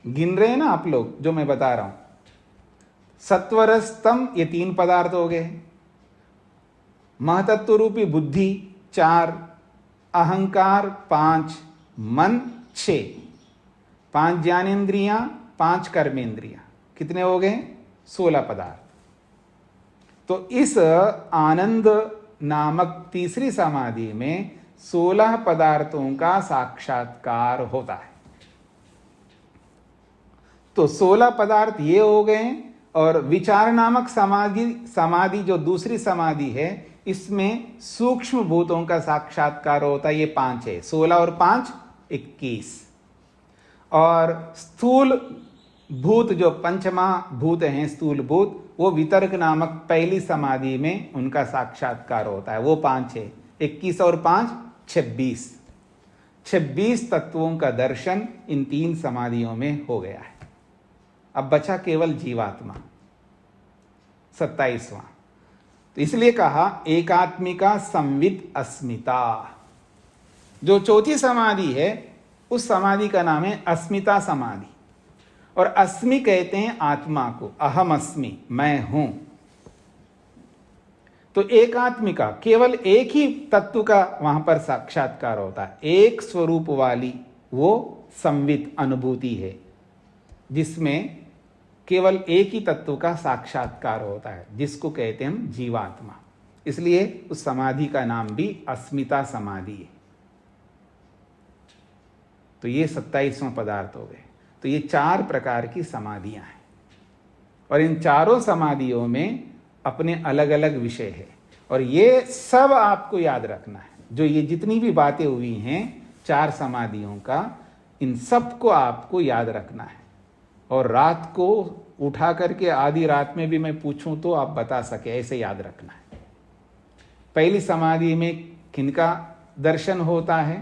गिन रहे हैं ना आप लोग जो मैं बता रहा हूं। सत्वरस्तम ये 3 पदार्थ हो गए, महतत्व रूपी बुद्धि 4, अहंकार 5, मन 6, 5 ज्ञानेन्द्रियां 5 कर्मेंद्रियां, कितने हो गए? 16 पदार्थ। तो इस आनंद नामक तीसरी समाधि में 16 पदार्थों का साक्षात्कार होता है। तो 16 पदार्थ ये हो गए, और विचार नामक समाधि जो दूसरी समाधि है, इसमें सूक्ष्म भूतों का साक्षात्कार होता है। ये 5 है, 16 और 5 21। और स्थूल भूत जो पंचमा भूत हैं, स्थूल भूत, वो वितर्क नामक पहली समाधि में उनका साक्षात्कार होता है, वो 5 है। 21 और 5 26। 26 तत्वों का दर्शन इन 3 समाधियों में हो गया है। अब बचा केवल जीवात्मा, 27वां। तो इसलिए कहा एकात्मिका संवित अस्मिता। जो चौथी समाधि है उस समाधि का नाम है अस्मिता समाधि। और अस्मि कहते हैं आत्मा को, अहम अस्मि, मैं हूं। तो एकात्मिका, केवल एक ही तत्व का वहां पर साक्षात्कार होता है, एक स्वरूप वाली वो संवित अनुभूति है, जिसमें केवल एक ही तत्व का साक्षात्कार होता है, जिसको कहते हैं हम जीवात्मा। इसलिए उस समाधि का नाम भी अस्मिता समाधि है। तो ये 27वां पदार्थ हो गए। तो ये 4 प्रकार की समाधियां हैं, और इन चारों समाधियों में अपने अलग अलग विषय है। और ये सब आपको याद रखना है, जो ये जितनी भी बातें हुई हैं 4 समाधियों का, इन सब को आपको याद रखना है। और रात को उठा करके आधी रात में भी मैं पूछूं तो आप बता सके, ऐसे याद रखना है। पहली समाधि में किनका दर्शन होता है?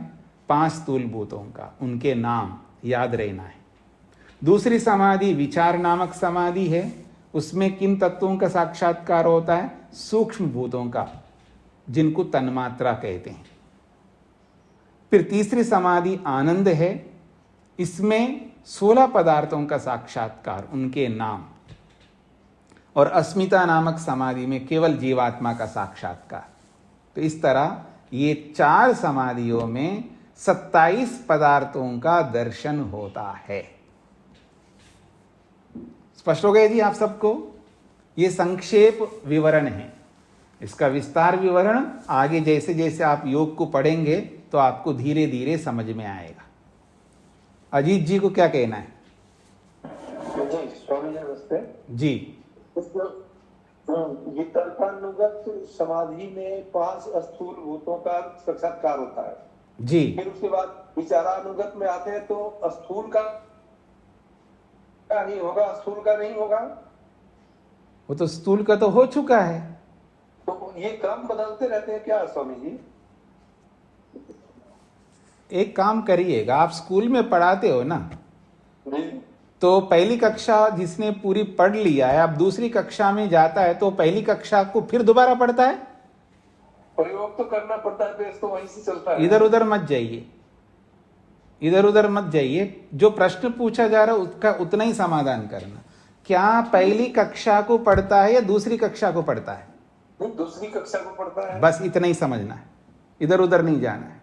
5 स्थूल भूतों का, उनके नाम याद रहना है। दूसरी समाधि विचार नामक समाधि है, उसमें किन तत्वों का साक्षात्कार होता है? सूक्ष्म भूतों का, जिनको तन्मात्रा कहते हैं। फिर तीसरी समाधि आनंद है, इसमें 16 पदार्थों का साक्षात्कार, उनके नाम। और अस्मिता नामक समाधि में केवल जीवात्मा का साक्षात्कार। तो इस तरह ये 4 समाधियों में 27 पदार्थों का दर्शन होता है। स्पष्ट हो गया जी आप सबको? ये संक्षेप विवरण है। इसका विस्तार विवरण आगे जैसे जैसे आप योग को पढ़ेंगे तो आपको धीरे धीरे समझ में आएगा। अजीत जी को क्या कहना है? जी स्वामी जी नमस्ते जी। ये तर्कानुगत समाधि में 5 स्थूल भूतों का साक्षात्कार होता है जी। फिर उसके बाद विचारानुगत में आते हैं तो स्थूल का नहीं होगा, स्थूल का नहीं होगा। वो तो स्थूल का तो हो चुका है। तो ये क्रम बदलते रहते हैं क्या स्वामी जी? एक काम करिएगा, आप स्कूल में पढ़ाते हो ना, जी तो पहली कक्षा जिसने पूरी पढ़ लिया है, अब दूसरी कक्षा में जाता है तो पहली कक्षा को फिर दोबारा पढ़ता है। प्रयोग तो करना पड़ता है, तो वहीं से चलता है। इधर उधर मत जाइए, इधर उधर मत जाइए। जो प्रश्न पूछा जा रहा है उसका उतना ही समाधान करना। क्या पहली कक्षा को पढ़ता है या दूसरी कक्षा को पढ़ता है? नहीं, दूसरी कक्षा को पढ़ता है। बस इतना ही समझना है, इधर उधर नहीं जाना है।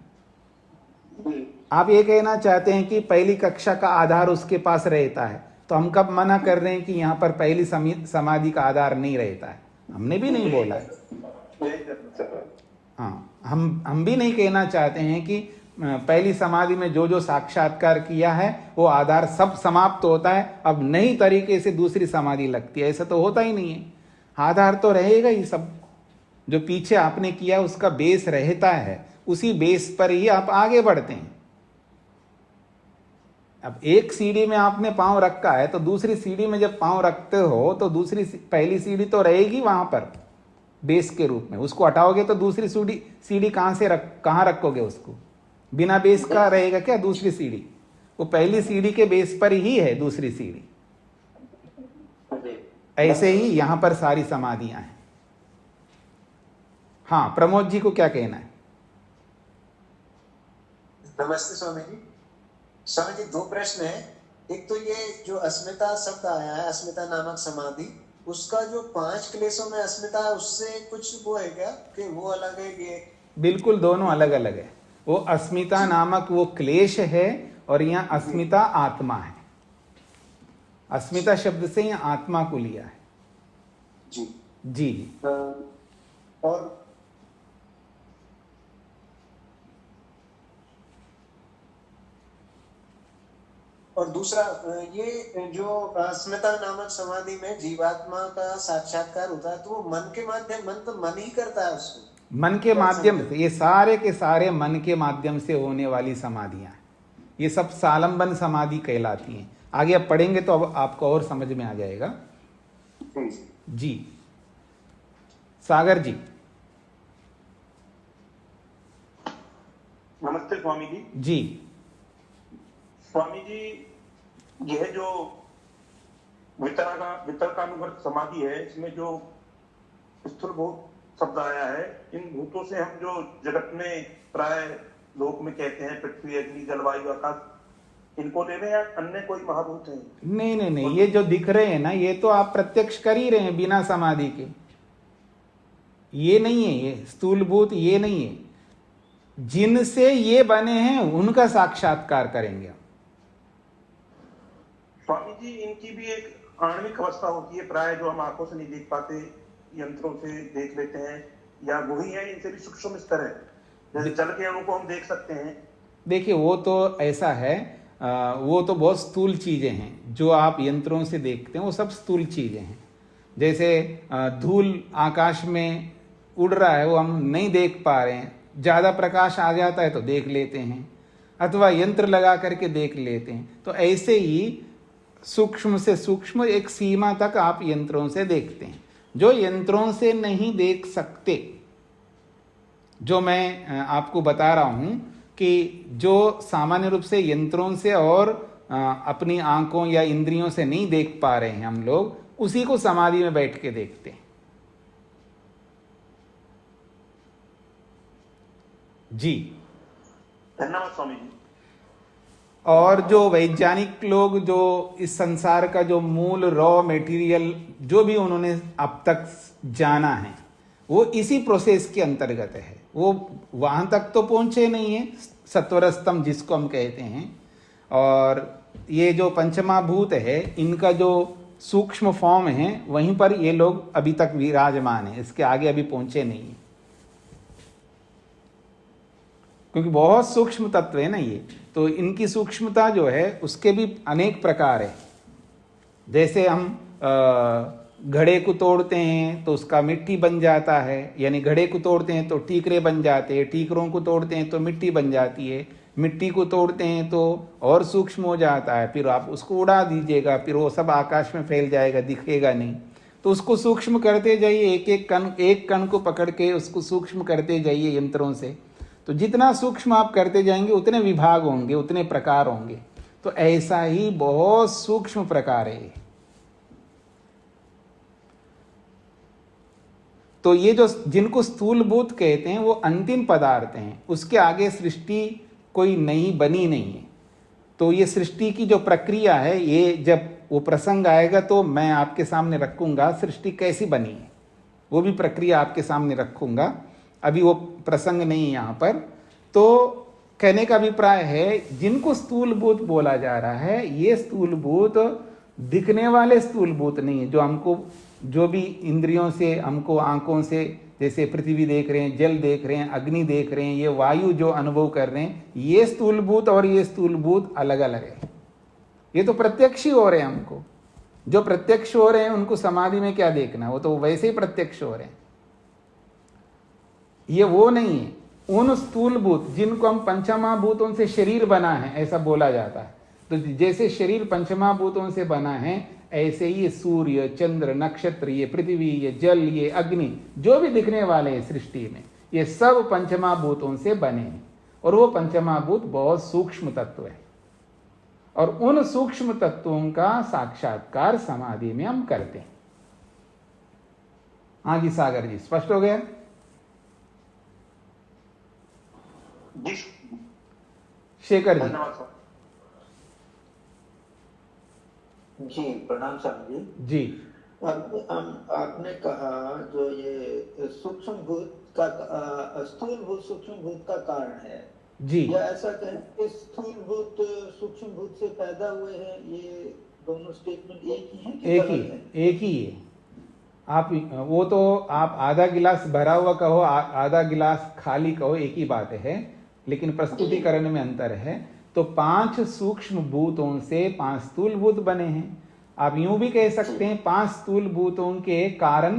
जी। आप ये कहना चाहते हैं कि पहली कक्षा का आधार उसके पास रहता है, तो हम कब मना कर रहे हैं कि यहाँ पर पहली समाधि का आधार नहीं रहता है? हमने भी नहीं बोला है। हाँ, हम भी नहीं कहना चाहते हैं कि पहली समाधि में जो जो साक्षात्कार किया है वो आधार सब समाप्त होता है, अब नई तरीके से दूसरी समाधि लगती है, ऐसा तो होता ही नहीं है। आधार तो रहेगा ही, सब जो पीछे आपने किया उसका बेस रहता है, उसी बेस पर ही आप आगे बढ़ते हैं। अब एक सीढ़ी में आपने पांव रखा है तो दूसरी सीढ़ी में जब पांव रखते हो तो पहली सीढ़ी तो रहेगी वहां पर बेस के रूप में, उसको हटाओगे तो दूसरी सीढ़ी कहां रखोगे उसको? बिना बेस का रहेगा क्या दूसरी सीढ़ी? वो पहली सीढ़ी के बेस पर ही है दूसरी सीढ़ी। ऐसे ही यहां पर सारी समाधियां हैं। हाँ, प्रमोद जी को क्या कहना है? नमस्ते स्वामी जी। स्वामी जी 2 प्रश्न हैं। एक तो ये जो अस्मिता शब्द आया है, अस्मिता नामक समाधि, उसका जो 5 क्लेशों में अस्मिता है, उससे कुछ वो है क्या कि वो अलग है ये? बिल्कुल दोनों अलग अलग है। वो अस्मिता नामक वो क्लेश है और यहाँ अस्मिता आत्मा है। अस्मिता शब्द से यहाँ आत्मा को लिया है। जी जी। और दूसरा ये जो अस्मिता नामक समाधि में जीवात्मा का साक्षात्कार होता है, तो वो मन के माध्यम, मन तो मन ही करता है उसको, मन के माध्यम से, ये सारे के सारे मन के माध्यम से होने वाली समाधियां हैं। ये सब सालंबन समाधि कहलाती हैं। आगे आप पढ़ेंगे तो अब आपको और समझ में आ जाएगा। जी सागर जी। नमस्ते स्वामी जी। जी स्वामी जी, यह जो वितरकानुवर्त समाधि है, इसमें जो स्थूलभूत शब्द आया है, इन भूतों से हम जो जगत में प्राय लोक में कहते हैं पृथ्वी, अग्नि, जलवायु, आकाश, इनको ले रहे हैं या अन्य कोई महाभूत है? नहीं नहीं नहीं, ये जो दिख रहे हैं ना, ये तो आप प्रत्यक्ष कर ही रहे हैं बिना समाधि के। ये नहीं है, ये स्थूलभूत ये नहीं है। जिनसे ये बने हैं उनका साक्षात्कार करेंगे हम। स्वामी जी, इनकी भी एक आणविक अवस्था होती है प्राय, जो हम आंखों से नहीं देख पाते, यंत्रों से देख लेते हैं, या वही है इनसे भी सूक्ष्म स्तर है, जैसे जल के अणु को हम देख सकते हैं? देखिए वो तो ऐसा है, वो तो बहुत स्थूल चीजें हैं जो आप यंत्रों से देखते हैं, वो सब स्थूल चीजें हैं। जैसे धूल आकाश में उड़ रहा है, वो हम नहीं देख पा रहे हैं, ज्यादा प्रकाश आ जाता है तो देख लेते हैं, अथवा यंत्र लगा करके देख लेते हैं। तो ऐसे ही सूक्ष्म से सूक्ष्म एक सीमा तक आप यंत्रों से देखते हैं। जो यंत्रों से नहीं देख सकते, जो मैं आपको बता रहा हूं कि जो सामान्य रूप से यंत्रों से और अपनी आंखों या इंद्रियों से नहीं देख पा रहे हैं हम लोग, उसी को समाधि में बैठ के देखते हैं। जी धन्यवाद स्वामी जी। और जो वैज्ञानिक लोग जो इस संसार का जो मूल रॉ मटेरियल जो भी उन्होंने अब तक जाना है, वो इसी प्रोसेस के अंतर्गत है। वो वहां तक तो पहुंचे नहीं है, सत्वर स्तंभ जिसको हम कहते हैं। और ये जो पंचमाभूत है, इनका जो सूक्ष्म फॉर्म है, वहीं पर ये लोग अभी तक विराजमान है, इसके आगे अभी पहुंचे नहीं है, क्योंकि बहुत सूक्ष्म तत्व है ना ये। तो इनकी सूक्ष्मता जो है उसके भी अनेक प्रकार है। जैसे हम घड़े को तोड़ते हैं तो उसका मिट्टी बन जाता है, यानी घड़े को तोड़ते हैं तो ठीकरे बन जाते हैं, ठीकरों को तोड़ते हैं तो मिट्टी बन जाती है, मिट्टी को तोड़ते हैं तो और सूक्ष्म हो जाता है, फिर आप उसको उड़ा दीजिएगा, फिर वो सब आकाश में फैल जाएगा, दिखेगा नहीं। तो उसको सूक्ष्म करते जाइए, एक कण को पकड़ के उसको सूक्ष्म करते जाइए यंत्रों से। तो जितना सूक्ष्म आप करते जाएंगे उतने विभाग होंगे, उतने प्रकार होंगे। तो ऐसा ही बहुत सूक्ष्म प्रकार है। तो ये जो जिनको स्थूलभूत कहते हैं वो अंतिम पदार्थ हैं, उसके आगे सृष्टि कोई नई बनी नहीं है। तो ये सृष्टि की जो प्रक्रिया है, ये जब वो प्रसंग आएगा तो मैं आपके सामने रखूंगा सृष्टि कैसी बनी है, वो भी प्रक्रिया आपके सामने रखूंगा। अभी वो प्रसंग नहीं है यहाँ पर। तो कहने का अभिप्राय है, जिनको स्थूलभूत बोला जा रहा है, ये स्थूलभूत दिखने वाले स्थूलभूत नहीं है, जो हमको जो भी इंद्रियों से हमको आंखों से, जैसे पृथ्वी देख रहे हैं, जल देख रहे हैं, अग्नि देख रहे हैं, ये वायु जो अनुभव कर रहे हैं, ये स्थूलभूत और ये स्थूलभूत अलग अलग है। ये तो प्रत्यक्ष ही हो रहे हैं हमको। जो प्रत्यक्ष हो रहे हैं उनको समाधि में क्या देखना, वो तो वैसे ही प्रत्यक्ष हो रहे हैं। ये वो नहीं है। उन स्थूलभूत जिनको हम पंचमहाभूतों से शरीर बना है ऐसा बोला जाता है। तो जैसे शरीर पंचमहाभूतों से बना है, ऐसे ही ये सूर्य, चंद्र, नक्षत्र, ये पृथ्वी, ये जल, ये अग्नि, जो भी दिखने वाले हैं सृष्टि में, ये सब पंचमहाभूतों से बने हैं। और वो पंचमहाभूत बहुत सूक्ष्म तत्व है। और उन सूक्ष्म तत्वों का साक्षात्कार समाधि में हम करते हैं। हाँ जी सागर जी, स्पष्ट हो गया? शेखर जी। धन्यवाद सर। जी प्रणाम स्वामी जी। जी आपने कहा जो ये सूक्ष्म भूत का स्थूल भूत सूक्ष्म भूत का कारण है, जी या ऐसा कहें कि स्थूल भूत सूक्ष्म भूत से पैदा हुए हैं, ये दोनों स्टेटमेंट एक ही है कि एक ही गलत है? एक ही है। आप वो तो आप आधा गिलास भरा हुआ कहो आधा गिलास खाली कहो, एक ही बात है, लेकिन प्रस्तुतिकरण में अंतर है। तो 5 सूक्ष्म भूतों से 5 स्थूल भूत बने हैं। आप यूं भी कह सकते हैं 5 स्थूल भूतों के कारण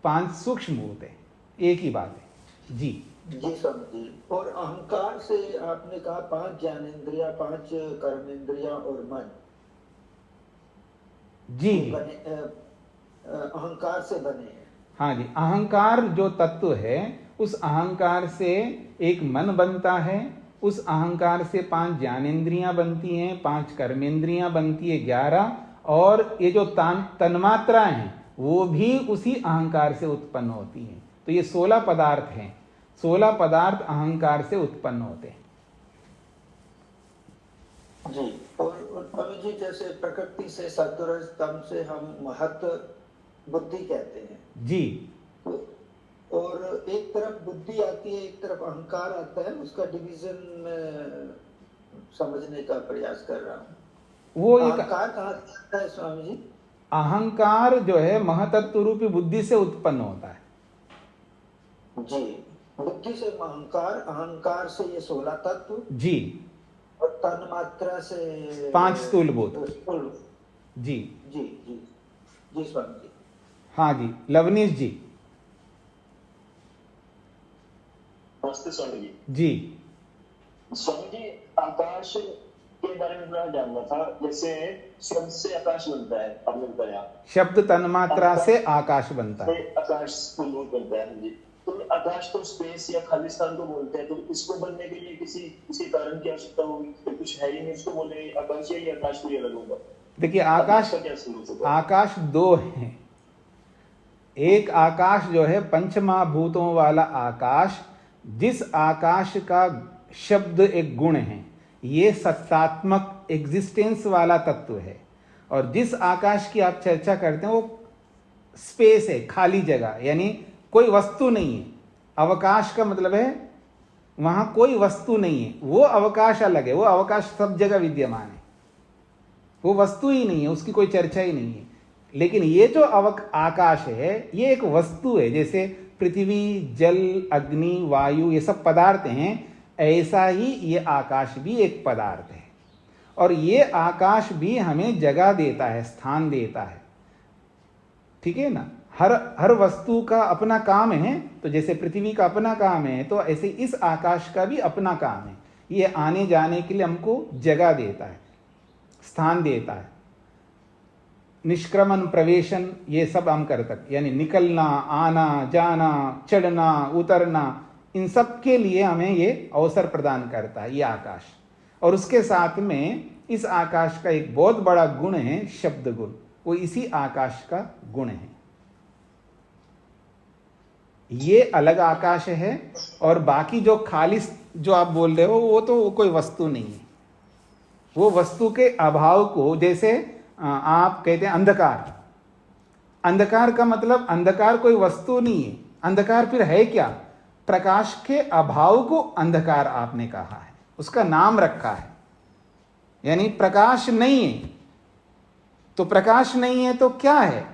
5 सूक्ष्म भूत है, एक ही बात है। जी जी स्वामी जी। और अहंकार से आपने कहा 5 ज्ञानेंद्रिया, 5 कर्मेंद्रिया और मन जी बने, अहंकार से बने हैं। हाँ जी, अहंकार जो तत्व है उस अहंकार से एक मन बनता है, उस अहंकार से 5 ज्ञानेंद्रियां बनती हैं, 5 कर्मेंद्रियां बनती है 11, और ये जो तन्मात्राएं हैं वो भी उसी अहंकार से उत्पन्न होती हैं। तो ये 16 पदार्थ हैं, 16 पदार्थ अहंकार से उत्पन्न होते हैं। जी। और स्वामी जी जैसे प्रकृति से सत्वरज तम से हम महत बुद्धि कहते हैं जी तो, और एक तरफ बुद्धि आती है, एक तरफ अहंकार आता है, उसका डिवीजन में समझने का प्रयास कर रहा हूँ। वो एक अहंकार कहाँ से आता है स्वामी जी? अहंकार जो है महतत्व रूपी बुद्धि से उत्पन्न होता है। जी, बुद्धि से अहंकार, अहंकार से ये 16 तत्व जी, और तन मात्रा से 5 स्थूल भूत। जी जी जी जी स्वामी जी। हाँ जी, लवनीश जी। नमस्ते स्वामी जी। जी स्वामी जी, आकाश के बारे में थोड़ा जानना था। जैसे शब्द से आकाश बनता है, आपने बताया शब्द तन्मात्रा से आकाश बनता है। आकाश फूलभूत बनता है। जी, तो आकाश तो स्पेस या खालिस्तान को बोलते हैं, तो इसको बनने के लिए किसी कारण की आवश्यकता होगी? तो कुछ है ही नहीं, इसको बोले आकाश, या आकाश कोई अलग होगा? देखिए आकाश, का क्या स्वरूप होगा? आकाश 2 हैं। एक आकाश जो है पंचमहाभूतों वाला आकाश, जिस आकाश का शब्द एक गुण है, ये सत्तात्मक एग्जिस्टेंस वाला तत्व है। और जिस आकाश की आप चर्चा करते हैं वो स्पेस है, खाली जगह, यानी कोई वस्तु नहीं है। अवकाश का मतलब है वहां कोई वस्तु नहीं है, वो अवकाश अलग है। वो अवकाश सब जगह विद्यमान है, वो वस्तु ही नहीं है, उसकी कोई चर्चा ही नहीं है। लेकिन ये जो आकाश है ये एक वस्तु है। जैसे पृथ्वी, जल, अग्नि, वायु ये सब पदार्थ हैं, ऐसा ही ये आकाश भी एक पदार्थ है। और ये आकाश भी हमें जगह देता है, स्थान देता है। ठीक है ना? हर वस्तु का अपना काम है। तो जैसे पृथ्वी का अपना काम है, तो ऐसे इस आकाश का भी अपना काम है। ये आने जाने के लिए हमको जगह देता है, स्थान देता है। निष्क्रमण, प्रवेशन, ये सब हम कर सकते, यानी निकलना, आना, जाना, चढ़ना, उतरना, इन सब के लिए हमें ये अवसर प्रदान करता है ये आकाश। और उसके साथ में इस आकाश का एक बहुत बड़ा गुण है शब्द गुण, वो इसी आकाश का गुण है। ये अलग आकाश है। और बाकी जो खाली जो आप बोल रहे हो वो तो वो कोई वस्तु नहीं है। वो वस्तु के अभाव को, जैसे आप कहते हैं अंधकार, अंधकार का मतलब अंधकार कोई वस्तु नहीं है। अंधकार फिर है क्या? प्रकाश के अभाव को अंधकार आपने कहा है, उसका नाम रखा है। यानी प्रकाश नहीं है, तो प्रकाश नहीं है तो क्या है?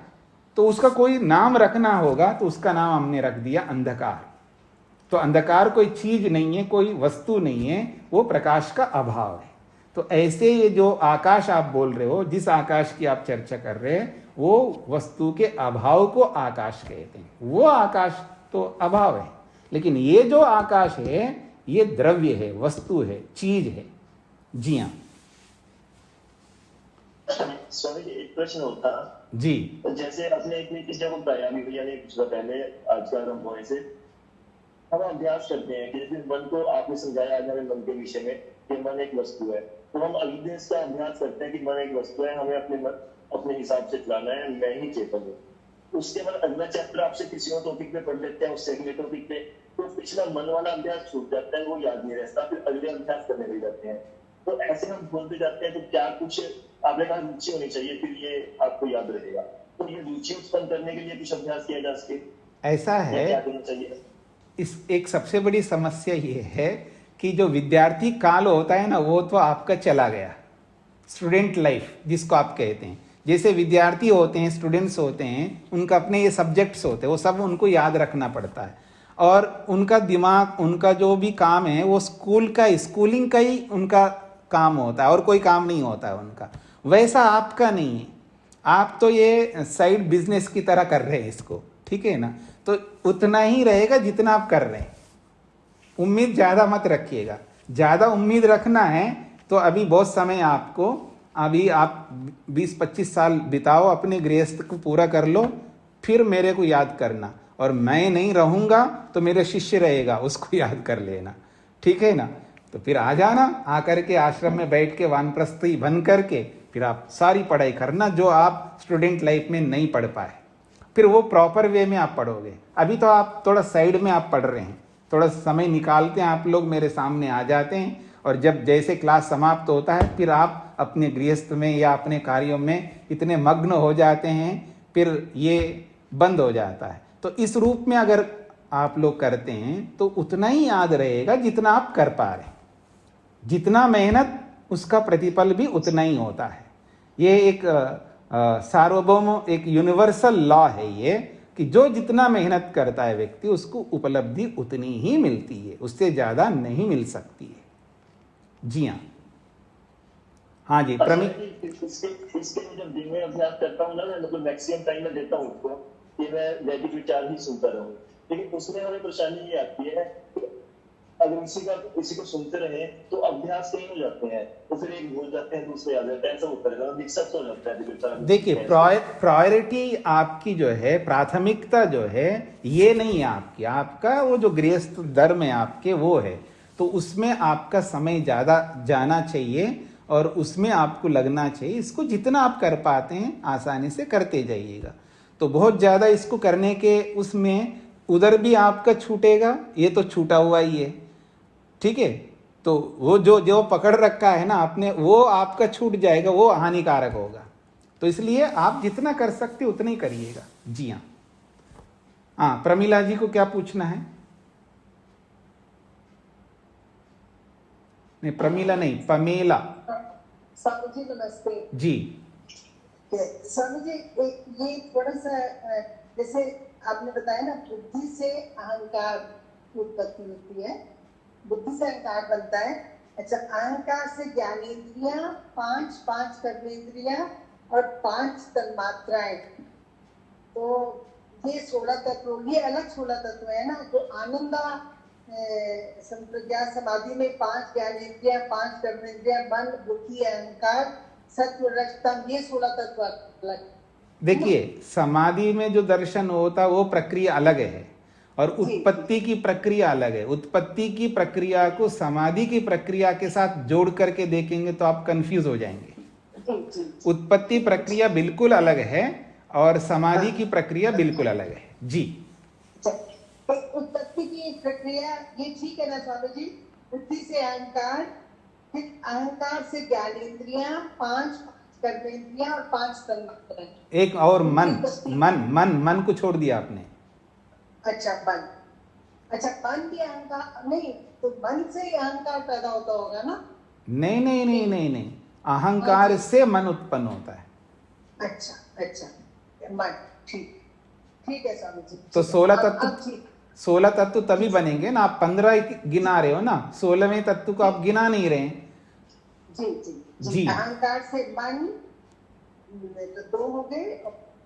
तो उसका कोई नाम रखना होगा, तो उसका नाम हमने रख दिया अंधकार। तो अंधकार कोई चीज नहीं है, कोई वस्तु नहीं है, वो प्रकाश का अभाव है। तो ऐसे ये जो आकाश आप बोल रहे हो, जिस आकाश की आप चर्चा कर रहे हैं, वो वस्तु के अभाव को आकाश कहते हैं। वो आकाश तो अभाव है, लेकिन ये जो आकाश है ये द्रव्य है, वस्तु है, चीज है। जी हाँ स्वामी जी, एक प्रश्न होता जी। जैसे अपने इस जगह बताया अभी भैया ने कुछ पहले, आज का आरंभ होने से हम अभ्यास करते हैं कि जैसे मन को आपने समझाया आज हमें मन के विषय में कि मन एक वस्तु है, तो हम अगले दिन इसका अभ्यास करते हैं कि मन एक वस्तु है, हमें अपने मन अपने हिसाब से चलाना है, मैं ही चेतन हूँ। उसके बाद अगला चैप्टर आपसे किसी और टॉपिक पे पढ़ लेते हैं, उससे अगले टॉपिक पे, तो पिछला मन वाला अभ्यास छूट जाता है, वो याद नहीं रहता, फिर अगले अभ्यास करने लग जाते हैं। तो ऐसे हम भूलते जाते हैं। तो क्या कुछ आपने कहा रुचि होनी चाहिए, फिर ये आपको याद रहेगा। तो ये रुचि उत्पन्न करने के लिए कुछ अभ्यास किया जा सके, ऐसा है, क्या करना चाहिए? इस एक सबसे बड़ी समस्या ये है कि जो विद्यार्थी काल होता है ना, वो तो आपका चला गया, स्टूडेंट लाइफ जिसको आप कहते हैं। जैसे विद्यार्थी होते हैं, स्टूडेंट्स होते हैं, उनका अपने ये सब्जेक्ट्स होते हैं, वो सब उनको याद रखना पड़ता है, और उनका दिमाग, उनका जो भी काम है वो स्कूलिंग का ही उनका काम होता है, और कोई काम नहीं होता है उनका। वैसा आपका नहीं है, आप तो ये साइड बिजनेस की तरह कर रहे हैं इसको, ठीक है ना। तो उतना ही रहेगा जितना आप कर रहे हैं, उम्मीद ज़्यादा मत रखिएगा। ज़्यादा उम्मीद रखना है तो अभी बहुत समय आपको, अभी आप 20-25 साल बिताओ, अपने गृहस्थ को पूरा कर लो, फिर मेरे को याद करना, और मैं नहीं रहूँगा तो मेरे शिष्य रहेगा, उसको याद कर लेना, ठीक है ना। तो फिर आ जाना, आकर के आश्रम में बैठ के वानप्रस्थी बन करके फिर आप सारी पढ़ाई करना जो आप स्टूडेंट लाइफ में नहीं पढ़ पाए, फिर वो प्रॉपर वे में आप पढ़ोगे। अभी तो आप थोड़ा साइड में आप पढ़ रहे हैं, थोड़ा समय निकालते हैं आप लोग, मेरे सामने आ जाते हैं, और जब जैसे क्लास समाप्त होता है फिर आप अपने गृहस्थ में या अपने कार्यों में इतने मग्न हो जाते हैं, फिर ये बंद हो जाता है। तो इस रूप में अगर आप लोग करते हैं तो उतना ही याद रहेगा जितना आप कर पा रहे हैं। जितना मेहनत उसका प्रतिफल भी उतना ही होता है। ये एक सार्वभौम, एक यूनिवर्सल लॉ है ये, कि जो जितना मेहनत करता है व्यक्ति उसको उपलब्धि उतनी ही मिलती है, उससे ज्यादा नहीं मिल सकती है। जी हाँ, हाँ जी प्रमी। इसके जब दिन में अभ्यास करता हूँ ना, मतलब मैक्सिमम टाइम में देता हूँ उसको कि मैं वैदिक विचार ही सुनता रहूँ, लेकिन उसमें हमें परेशानी ये आती है कि अगर इसी को सुनते रहे तो अभ्यास कहीं हो जाते हैं, तो फिर एक भूल जाते हैं, दूसरे याद रहते हैं, ऐसा होता है, मिक्सअप हो जाता है। देखिए, प्रायोरिटी आपकी जो है, प्राथमिकता जो है ये नहीं है आपकी, आपका वो जो गृहस्थ धर्म है आपके वो है, तो उसमें आपका समय ज़्यादा जाना चाहिए और उसमें आपको लगना चाहिए। इसको जितना आप कर पाते हैं आसानी से करते जाइएगा। तो बहुत ज़्यादा इसको करने के उसमें उधर भी आपका छूटेगा, ये तो छूटा हुआ ही है, ठीक है। तो वो जो पकड़ रखा है ना आपने, वो आपका छूट जाएगा, वो हानिकारक होगा। तो इसलिए आप जितना कर सकते उतना ही करिएगा। जी हाँ, हाँ प्रमीला जी को क्या पूछना है? नहीं प्रमीला नहीं, पमेला। स्वामी जी नमस्ते जी। स्वामी जी, ये थोड़ा सा जैसे आपने बताया ना, बुद्धि से अहंकार की उत्पत्ति होती है, बुद्धि से अहंकार बनता है। अच्छा, अहंकार से ज्ञानेंद्रियां, 5 कर्मेंद्रियां और 5 तन्मात्राएं, तो ये 16 तत्व, ये अलग 16 तत्व है ना। जो आनंदा संप्रज्ञा समाधि में 5 ज्ञानेंद्रियां, 5 कर्मेंद्रियां, मन, बुद्धि, अहंकार, सत्व, रजतम, ये 16 तत्व अलग। देखिए, समाधि में जो दर्शन होता है वो प्रक्रिया अलग है, और उत्पत्ति की प्रक्रिया अलग है। उत्पत्ति की प्रक्रिया को समाधि की प्रक्रिया के साथ जोड़ करके देखेंगे तो आप कंफ्यूज हो जाएंगे। उत्पत्ति प्रक्रिया बिल्कुल अलग है और समाधि की प्रक्रिया बिल्कुल अलग है। जी, उत्पत्ति की प्रक्रिया ये ठीक है ना स्वामी जी? बुद्धि से अहंकार, फिर अहंकार से ज्ञानेंद्रियां, 5 कर्मेंद्रियां और 5 तन्मात्राएं। एक और मन को छोड़ दिया आपने। अच्छा, मन भी अहंकार नहीं, तो मन से ही अहंकार पैदा होता होगा ना? नहीं, अहंकार से मन उत्पन्न होता है। अच्छा, मन, ठीक है स्वामी जी। तो 16 तत्व तभी बनेंगे ना। आप 15 गिना रहे हो ना, 16वें तत्व को आप गिना नहीं रहे हैं। जी। अहंकार से मन तो 2 हो गए,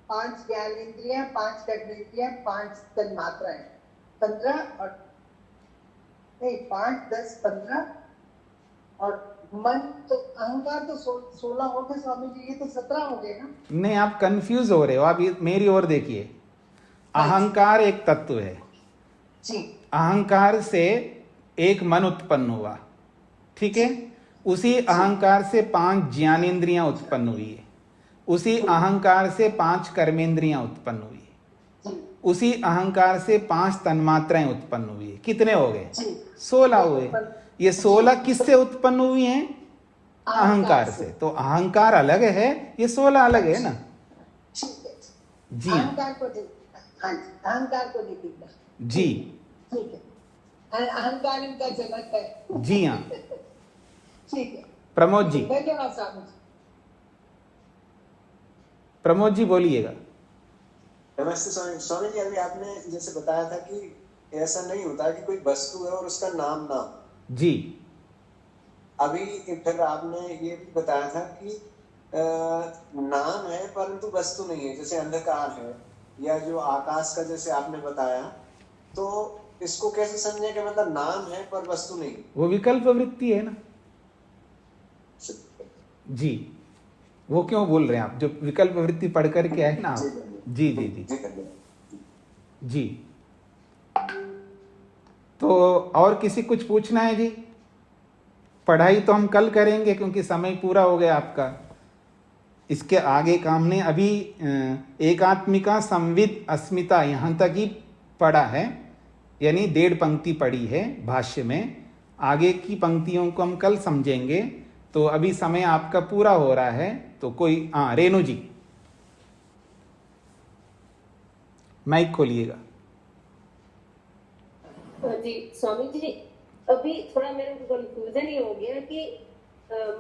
5 ज्ञानेंद्रियां, 5 कर्मेंद्रियां, 5 तन्मात्राएं, 15 और नहीं 5, 10, 15 और मन। तो अहंकार तो 16 हो गए स्वामी जी, ये तो 17 हो गए ना? नहीं, आप कंफ्यूज हो रहे हो। आप मेरी ओर देखिए, अहंकार एक तत्व है जी। अहंकार से एक मन उत्पन्न हुआ, ठीक है। उसी अहंकार से 5 ज्ञानेंद्रियां उत्पन्न हुई है, उसी अहंकार से 5 कर्मेंद्रियां उत्पन्न हुई है, उसी अहंकार से 5 तन्मात्राएं उत्पन्न हुई है। कितने हो गए? 16 हुए। ये 16 किससे उत्पन्न हुई हैं? अहंकार से। तो अहंकार अलग है, ये 16 अलग है ना। ठीक है, जी अहंकार को हाँ जी, अहंकार को नहीं दिखना। जी ठीक है, अहंकार इनका जनक है। जी हाँ। ठीक है, प्रमोद जी, धन्यवाद स्वामी जी। प्रमोद जी बोलिएगा। नमस्ते स्वामी जी, अभी आपने जैसे बताया था कि ऐसा नहीं होता कि कोई वस्तु है और उसका नाम ना हो। जी अभी फिर आपने ये भी बताया था कि नाम है परंतु वस्तु नहीं है, जैसे अंधकार है या जो आकाश का जैसे आपने बताया, तो इसको कैसे समझे कि मतलब नाम है पर वस्तु नहीं? वो विकल्प वृत्ति है ना। जी, वो क्यों बोल रहे हैं आप, जो विकल्प वृत्ति पढ़ कर के आए ना आप। जी जी जी जी। तो और किसी कुछ पूछना है जी? पढ़ाई तो हम कल करेंगे क्योंकि समय पूरा हो गया आपका। इसके आगे का हमने अभी एकात्मिका संविद अस्मिता यहाँ तक ही पढ़ा है, यानी 1.5 पंक्ति पढ़ी है भाष्य में। आगे की पंक्तियों को हम कल समझेंगे। तो अभी समय आपका पूरा हो रहा है, तो कोई रेणु जी माइक खोलिएगा। जी स्वामी जी, अभी थोड़ा मेरे को कंफ्यूजन ही हो गया कि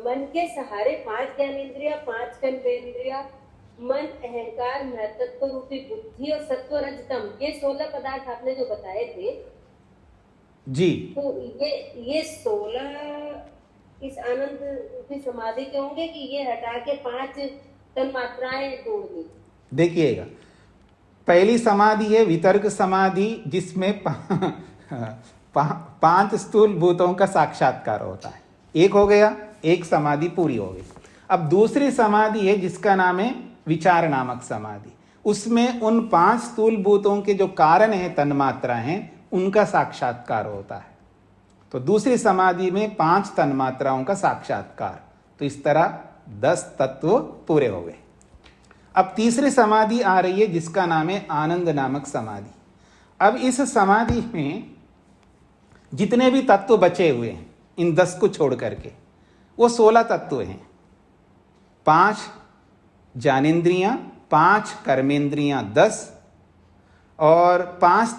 मन के सहारे 5 ज्ञानेंद्रिया, 5 कर्मेंद्रिया, मन, अहंकार, महतत्व रूपी बुद्धि और सत्व रजतम, ये 16 पदार्थ आपने जो बताए थे जी, तो ये 16 इस आनंद रूपी समाधि के होंगे कि ये हटा के 5 तन्मात्राएं जोड़ दी? देखिएगा, पहली समाधि है वितर्क समाधि, जिसमें 5 स्थूल भूतों का साक्षात्कार होता है। एक हो गया, एक समाधि पूरी हो गई। अब दूसरी समाधि है जिसका नाम है विचार नामक समाधि। उसमें उन 5 स्थूल भूतों के जो कारण है, तन्मात्रा हैं, उनका साक्षात्कार होता है। तो दूसरी समाधि में 5 तन्मात्राओं का साक्षात्कार। तो इस तरह 10 तत्व पूरे हो गए। अब तीसरी समाधि आ रही है जिसका नाम है आनंद नामक समाधि। अब इस समाधि में जितने भी तत्व बचे हुए हैं, इन 10 को छोड़ करके, वो 16 तत्व हैं। 5 ज्ञानेंद्रियां, 5 कर्मेंद्रियां 10, और 5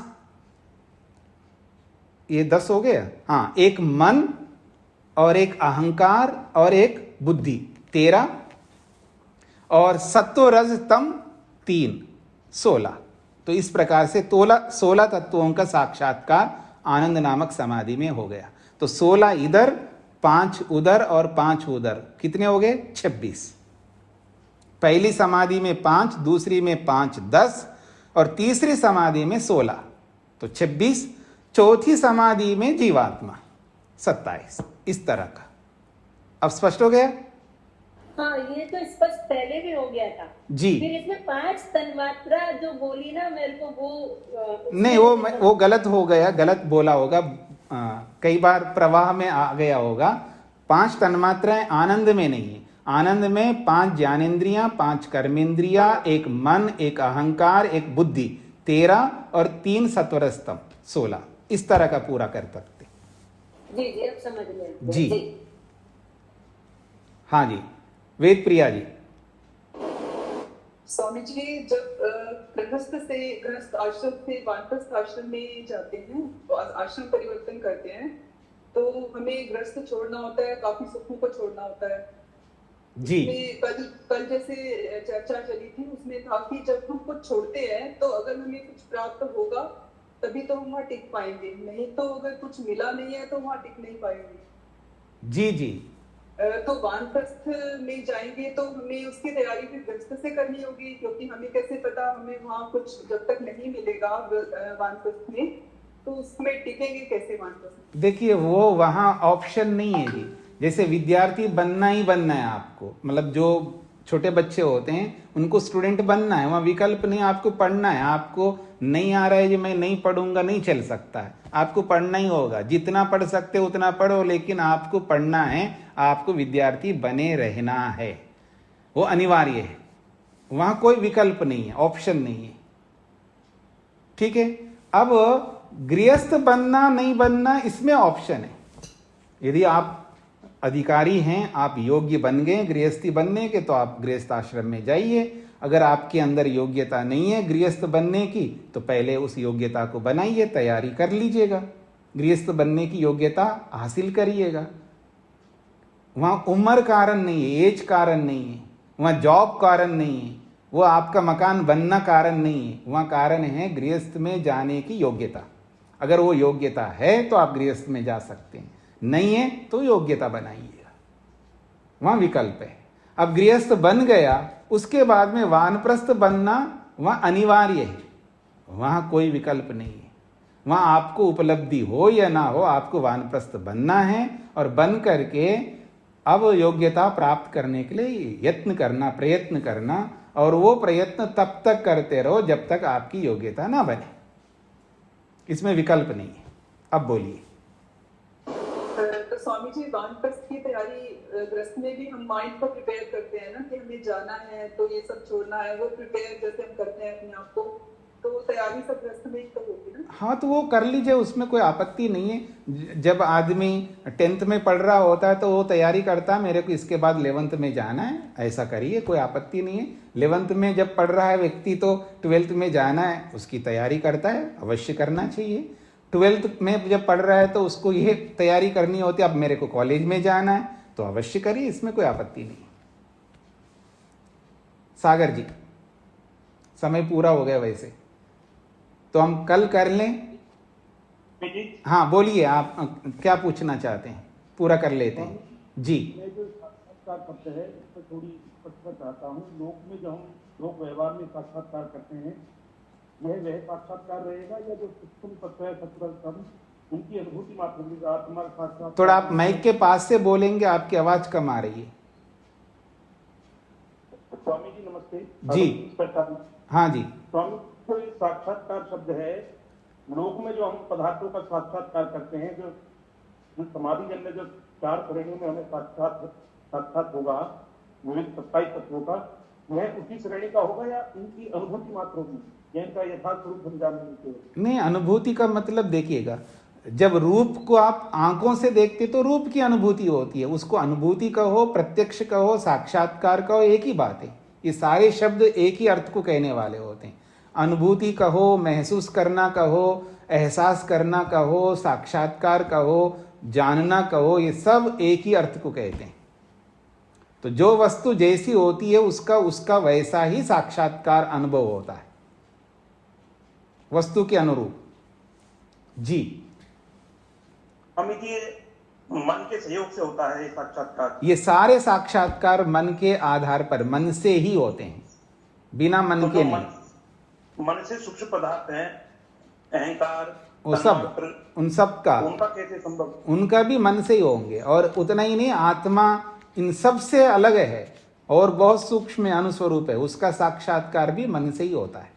ये 10 हो गया। हाँ, एक मन और एक अहंकार और एक बुद्धि 13, और सत्व रज तम 3 16। तो इस प्रकार से 16 तत्वों का साक्षात्कार आनंद नामक समाधि में हो गया। तो 16 इधर, 5 उधर और 5 उधर, कितने हो गए? 26। पहली समाधि में 5, दूसरी में 5 10, और तीसरी समाधि में 16, तो 26। चौथी समाधि में जीवात्मा 27। इस तरह का। अब स्पष्ट हो गया? हाँ, ये तो स्पष्ट पहले भी हो गया था जी। फिर इसमें 5 तन्मात्रा जो बोली ना मेरे को, वो नहीं, वो गलत हो गया, गलत बोला होगा। कई बार प्रवाह में आ गया होगा। 5 तन्मात्राएं आनंद में नहीं है। आनंद में 5 ज्ञानेंद्रियां, 5 कर्मेंद्रिया, एक मन, एक अहंकार, एक बुद्धि 13, और 3 सत्वरस्तम 16। इस तरह का पूरा कर सकते। जी जी, अब समझ में। जी हाँ जी, वेद प्रिया जी। स्वामी जी, जब गृहस्थ आश्रम से वानप्रस्थ आश्रम में जाते हैं, तो आश्रम परिवर्तन करते हैं, तो हमें गृहस्थ छोड़ना होता है, काफी सुखों को छोड़ना होता है जी। कल जैसे चर्चा चली थी, उसमें था कि जब हम कुछ छोड़ते हैं तो अगर हमें कुछ प्राप्त होगा तभी तो हम वहाँ टिक पाएंगे, नहीं तो अगर कुछ मिला नहीं है तो वहाँ टिक नहीं पाएंगे। जी जी। तो वानप्रस्थ में जाएंगे तो हमें उसकी तैयारी भी गृहस्थ से करनी होगी, क्योंकि हमें कैसे पता, हमें वहाँ कुछ जब तक नहीं मिलेगा वानप्रस्थ में, तो उसमें टिकेंगे कैसे वानप्रस्थ? देखिए, वो वहाँ ऑप्शन नहीं है जी। जैसे विद्यार्थी बनना ही बनना है आपको, मतलब जो छोटे बच्चे होते हैं उनको स्टूडेंट बनना है, वहाँ विकल्प नहीं, आपको पढ़ना है। आपको नहीं आ रहा है जी मैं नहीं पढ़ूंगा, नहीं चल सकता है, आपको पढ़ना ही होगा। जितना पढ़ सकते उतना पढ़ो, लेकिन आपको पढ़ना है, आपको विद्यार्थी बने रहना है, वो अनिवार्य है। वहाँ कोई विकल्प नहीं है, ऑप्शन नहीं है। ठीक है। अब गृहस्थ बनना नहीं बनना, इसमें ऑप्शन है। यदि आप अधिकारी हैं, आप योग्य बन गए गृहस्थी बनने के, तो आप गृहस्थ आश्रम में जाइए। अगर आपके अंदर योग्यता नहीं है गृहस्थ बनने की, तो पहले उस योग्यता को बनाइए, तैयारी कर लीजिएगा, गृहस्थ बनने की योग्यता हासिल करिएगा। वहाँ उम्र कारण नहीं है, एज कारण नहीं है, वहाँ जॉब कारण नहीं है, वो आपका मकान बनना कारण नहीं है, वहाँ कारण है गृहस्थ में जाने की योग्यता। अगर वो योग्यता है तो आप गृहस्थ में जा सकते हैं, नहीं है तो योग्यता बनाइएगा, वहाँ विकल्प है। अब गृहस्थ बन गया, उसके बाद में वानप्रस्थ बनना वहाँ अनिवार्य है, वहाँ कोई विकल्प नहीं है। वहाँ आपको उपलब्धि हो या ना हो, आपको वानप्रस्थ बनना है और बन करके अब योग्यता प्राप्त करने के लिए यत्न करना, प्रयत्न करना, और वो प्रयत्न तब तक करते रहो जब तक आपकी योग्यता ना बने, इसमें विकल्प नहीं है। अब बोलिए। तो स्वामी जी, वानप्रस्थ की तैयारी गृहस्थ में भी हम माइंड को प्रिपेयर करते हैं ना कि हमें जाना है तो ये सब छोड़ना है, वो प्रिपेयर जैसे हम करते हैं अपने आप को, तो तैयारी सब गृहस्थ में ही तो होगी ना। हाँ, तो वो कर लीजिए, उसमें कोई आपत्ति नहीं है। जब आदमी 10th में पढ़ रहा होता है तो वो तैयारी करता है, मेरे को इसके बाद 11th में जाना है, ऐसा करिए, कोई आपत्ति नहीं है। 11th में जब पढ़ रहा है व्यक्ति तो 12th में जाना है, उसकी तैयारी करता है, अवश्य करना चाहिए। 12th में जब पढ़ रहा है तो उसको ये तैयारी करनी होती है, अब मेरे को कॉलेज में जाना है, तो अवश्य करिए, इसमें कोई आपत्ति नहीं। सागर जी, समय पूरा हो गया वैसे, तो हम कल कर लें। हाँ बोलिए, आप क्या पूछना चाहते हैं, पूरा कर लेते हैं जी। मैं जो साक्षात्कार करते हैं इस पर थोड़ी स्पष्टता चाहता हूँ। लोक में जो हम लोक व्यवहार में साक्षात्कार करते हैं, यह वह साक्षात्कार रहेगा या जो सूक्ष्म तत्व है सत्संग उनकी अनुभूति मात्र होगी, आत्मा साक्षात्कार? थोड़ा आप माइक के पास से बोलेंगे, आपकी आवाज कम आ रही है। स्वामी जी नमस्ते जी। हाँ जी। स्वामी, कोई साक्षात्कार शब्द है, लोक में जो हम पदार्थों का साक्षात्कार करते हैं, जो समाधि जन में जो 4 श्रेणियों में हमें साक्षात होगा, विविध 27 तत्वों का, वह उसी श्रेणी का होगा या इनकी अनुभूति मात्र होगी, या इनका यथार्थ रूप हम जानने? नहीं, अनुभूति का मतलब देखिएगा, जब रूप को आप आंखों से देखते तो रूप की अनुभूति होती है, उसको अनुभूति कहो, प्रत्यक्ष कहो, साक्षात्कार कहो, एक ही बात है। ये सारे शब्द एक ही अर्थ को कहने वाले होते हैं। अनुभूति कहो, महसूस करना कहो, एहसास करना कहो, साक्षात्कार कहो, जानना कहो, ये सब एक ही अर्थ को कहते हैं। तो जो वस्तु जैसी होती है उसका वैसा ही साक्षात्कार अनुभव होता है, वस्तु के अनुरूप। जी। अमित, ये मन के सहयोग से होता है साक्षात्कार? ये सारे साक्षात्कार मन के आधार पर, मन से ही होते हैं, बिना मन के नहीं। मन से सूक्ष्म पदार्थ हैं, अहंकार, वो सब, उन सब का, उनका कैसे संभव? उनका भी मन से ही होंगे। और उतना ही नहीं, आत्मा इन सब से अलग है और बहुत सूक्ष्म अनुस्वरूप है, उसका साक्षात्कार भी मन से ही होता है।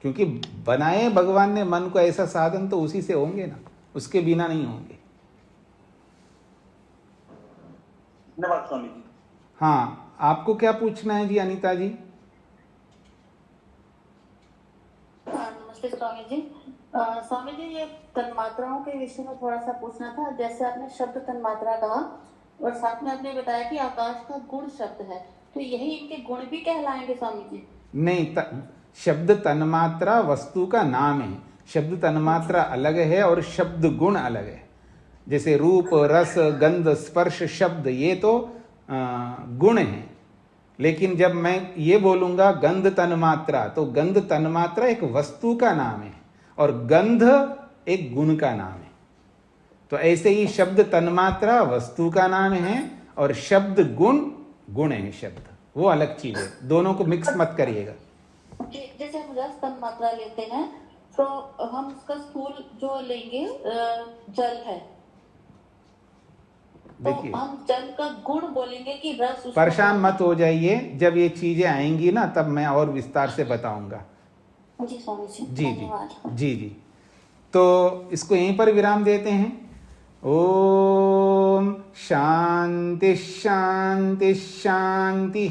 क्योंकि बनाए भगवान ने मन को ऐसा साधन, तो उसी से होंगे ना, उसके बिना नहीं होंगे। धन्यवाद स्वामी जी। हाँ, आपको क्या पूछना है जी अनीता जी? नमस्ते स्वामी जी। स्वामी जी, ये तन्मात्राओं के विषय में थोड़ा सा पूछना था। जैसे आपने शब्द तन्मात्रा कहा और साथ में आपने बताया कि आकाश का गुण शब्द है, तो यही इनके गुण भी कहलाएंगे स्वामी जी? नहीं, शब्द तन्मात्रा वस्तु का नाम है। शब्द तन्मात्रा अलग है और शब्द गुण अलग है। जैसे रूप, रस, गंध, स्पर्श, शब्द, ये तो गुण है। लेकिन जब मैं ये बोलूंगा गंध तन्मात्रा, तो गंध तन्मात्रा एक वस्तु का नाम है और गंध एक गुण का नाम है। तो ऐसे ही शब्द तन्मात्रा वस्तु का नाम है और शब्द गुण है। शब्द वो अलग चीज है, दोनों को मिक्स मत करिएगा। जैसे हम रस तन्मात्रा लेते हैं तो हम उसका स्थूल जो लेंगे जल है, तो हम जल का गुण बोलेंगे कि रस? परेशान मत हो जाइए, जब ये चीजें आएंगी ना तब मैं और विस्तार से बताऊंगा। जी स्वामी जी। जी जी जी जी। तो इसको यहीं पर विराम देते हैं। ओम शांति शांति शांति।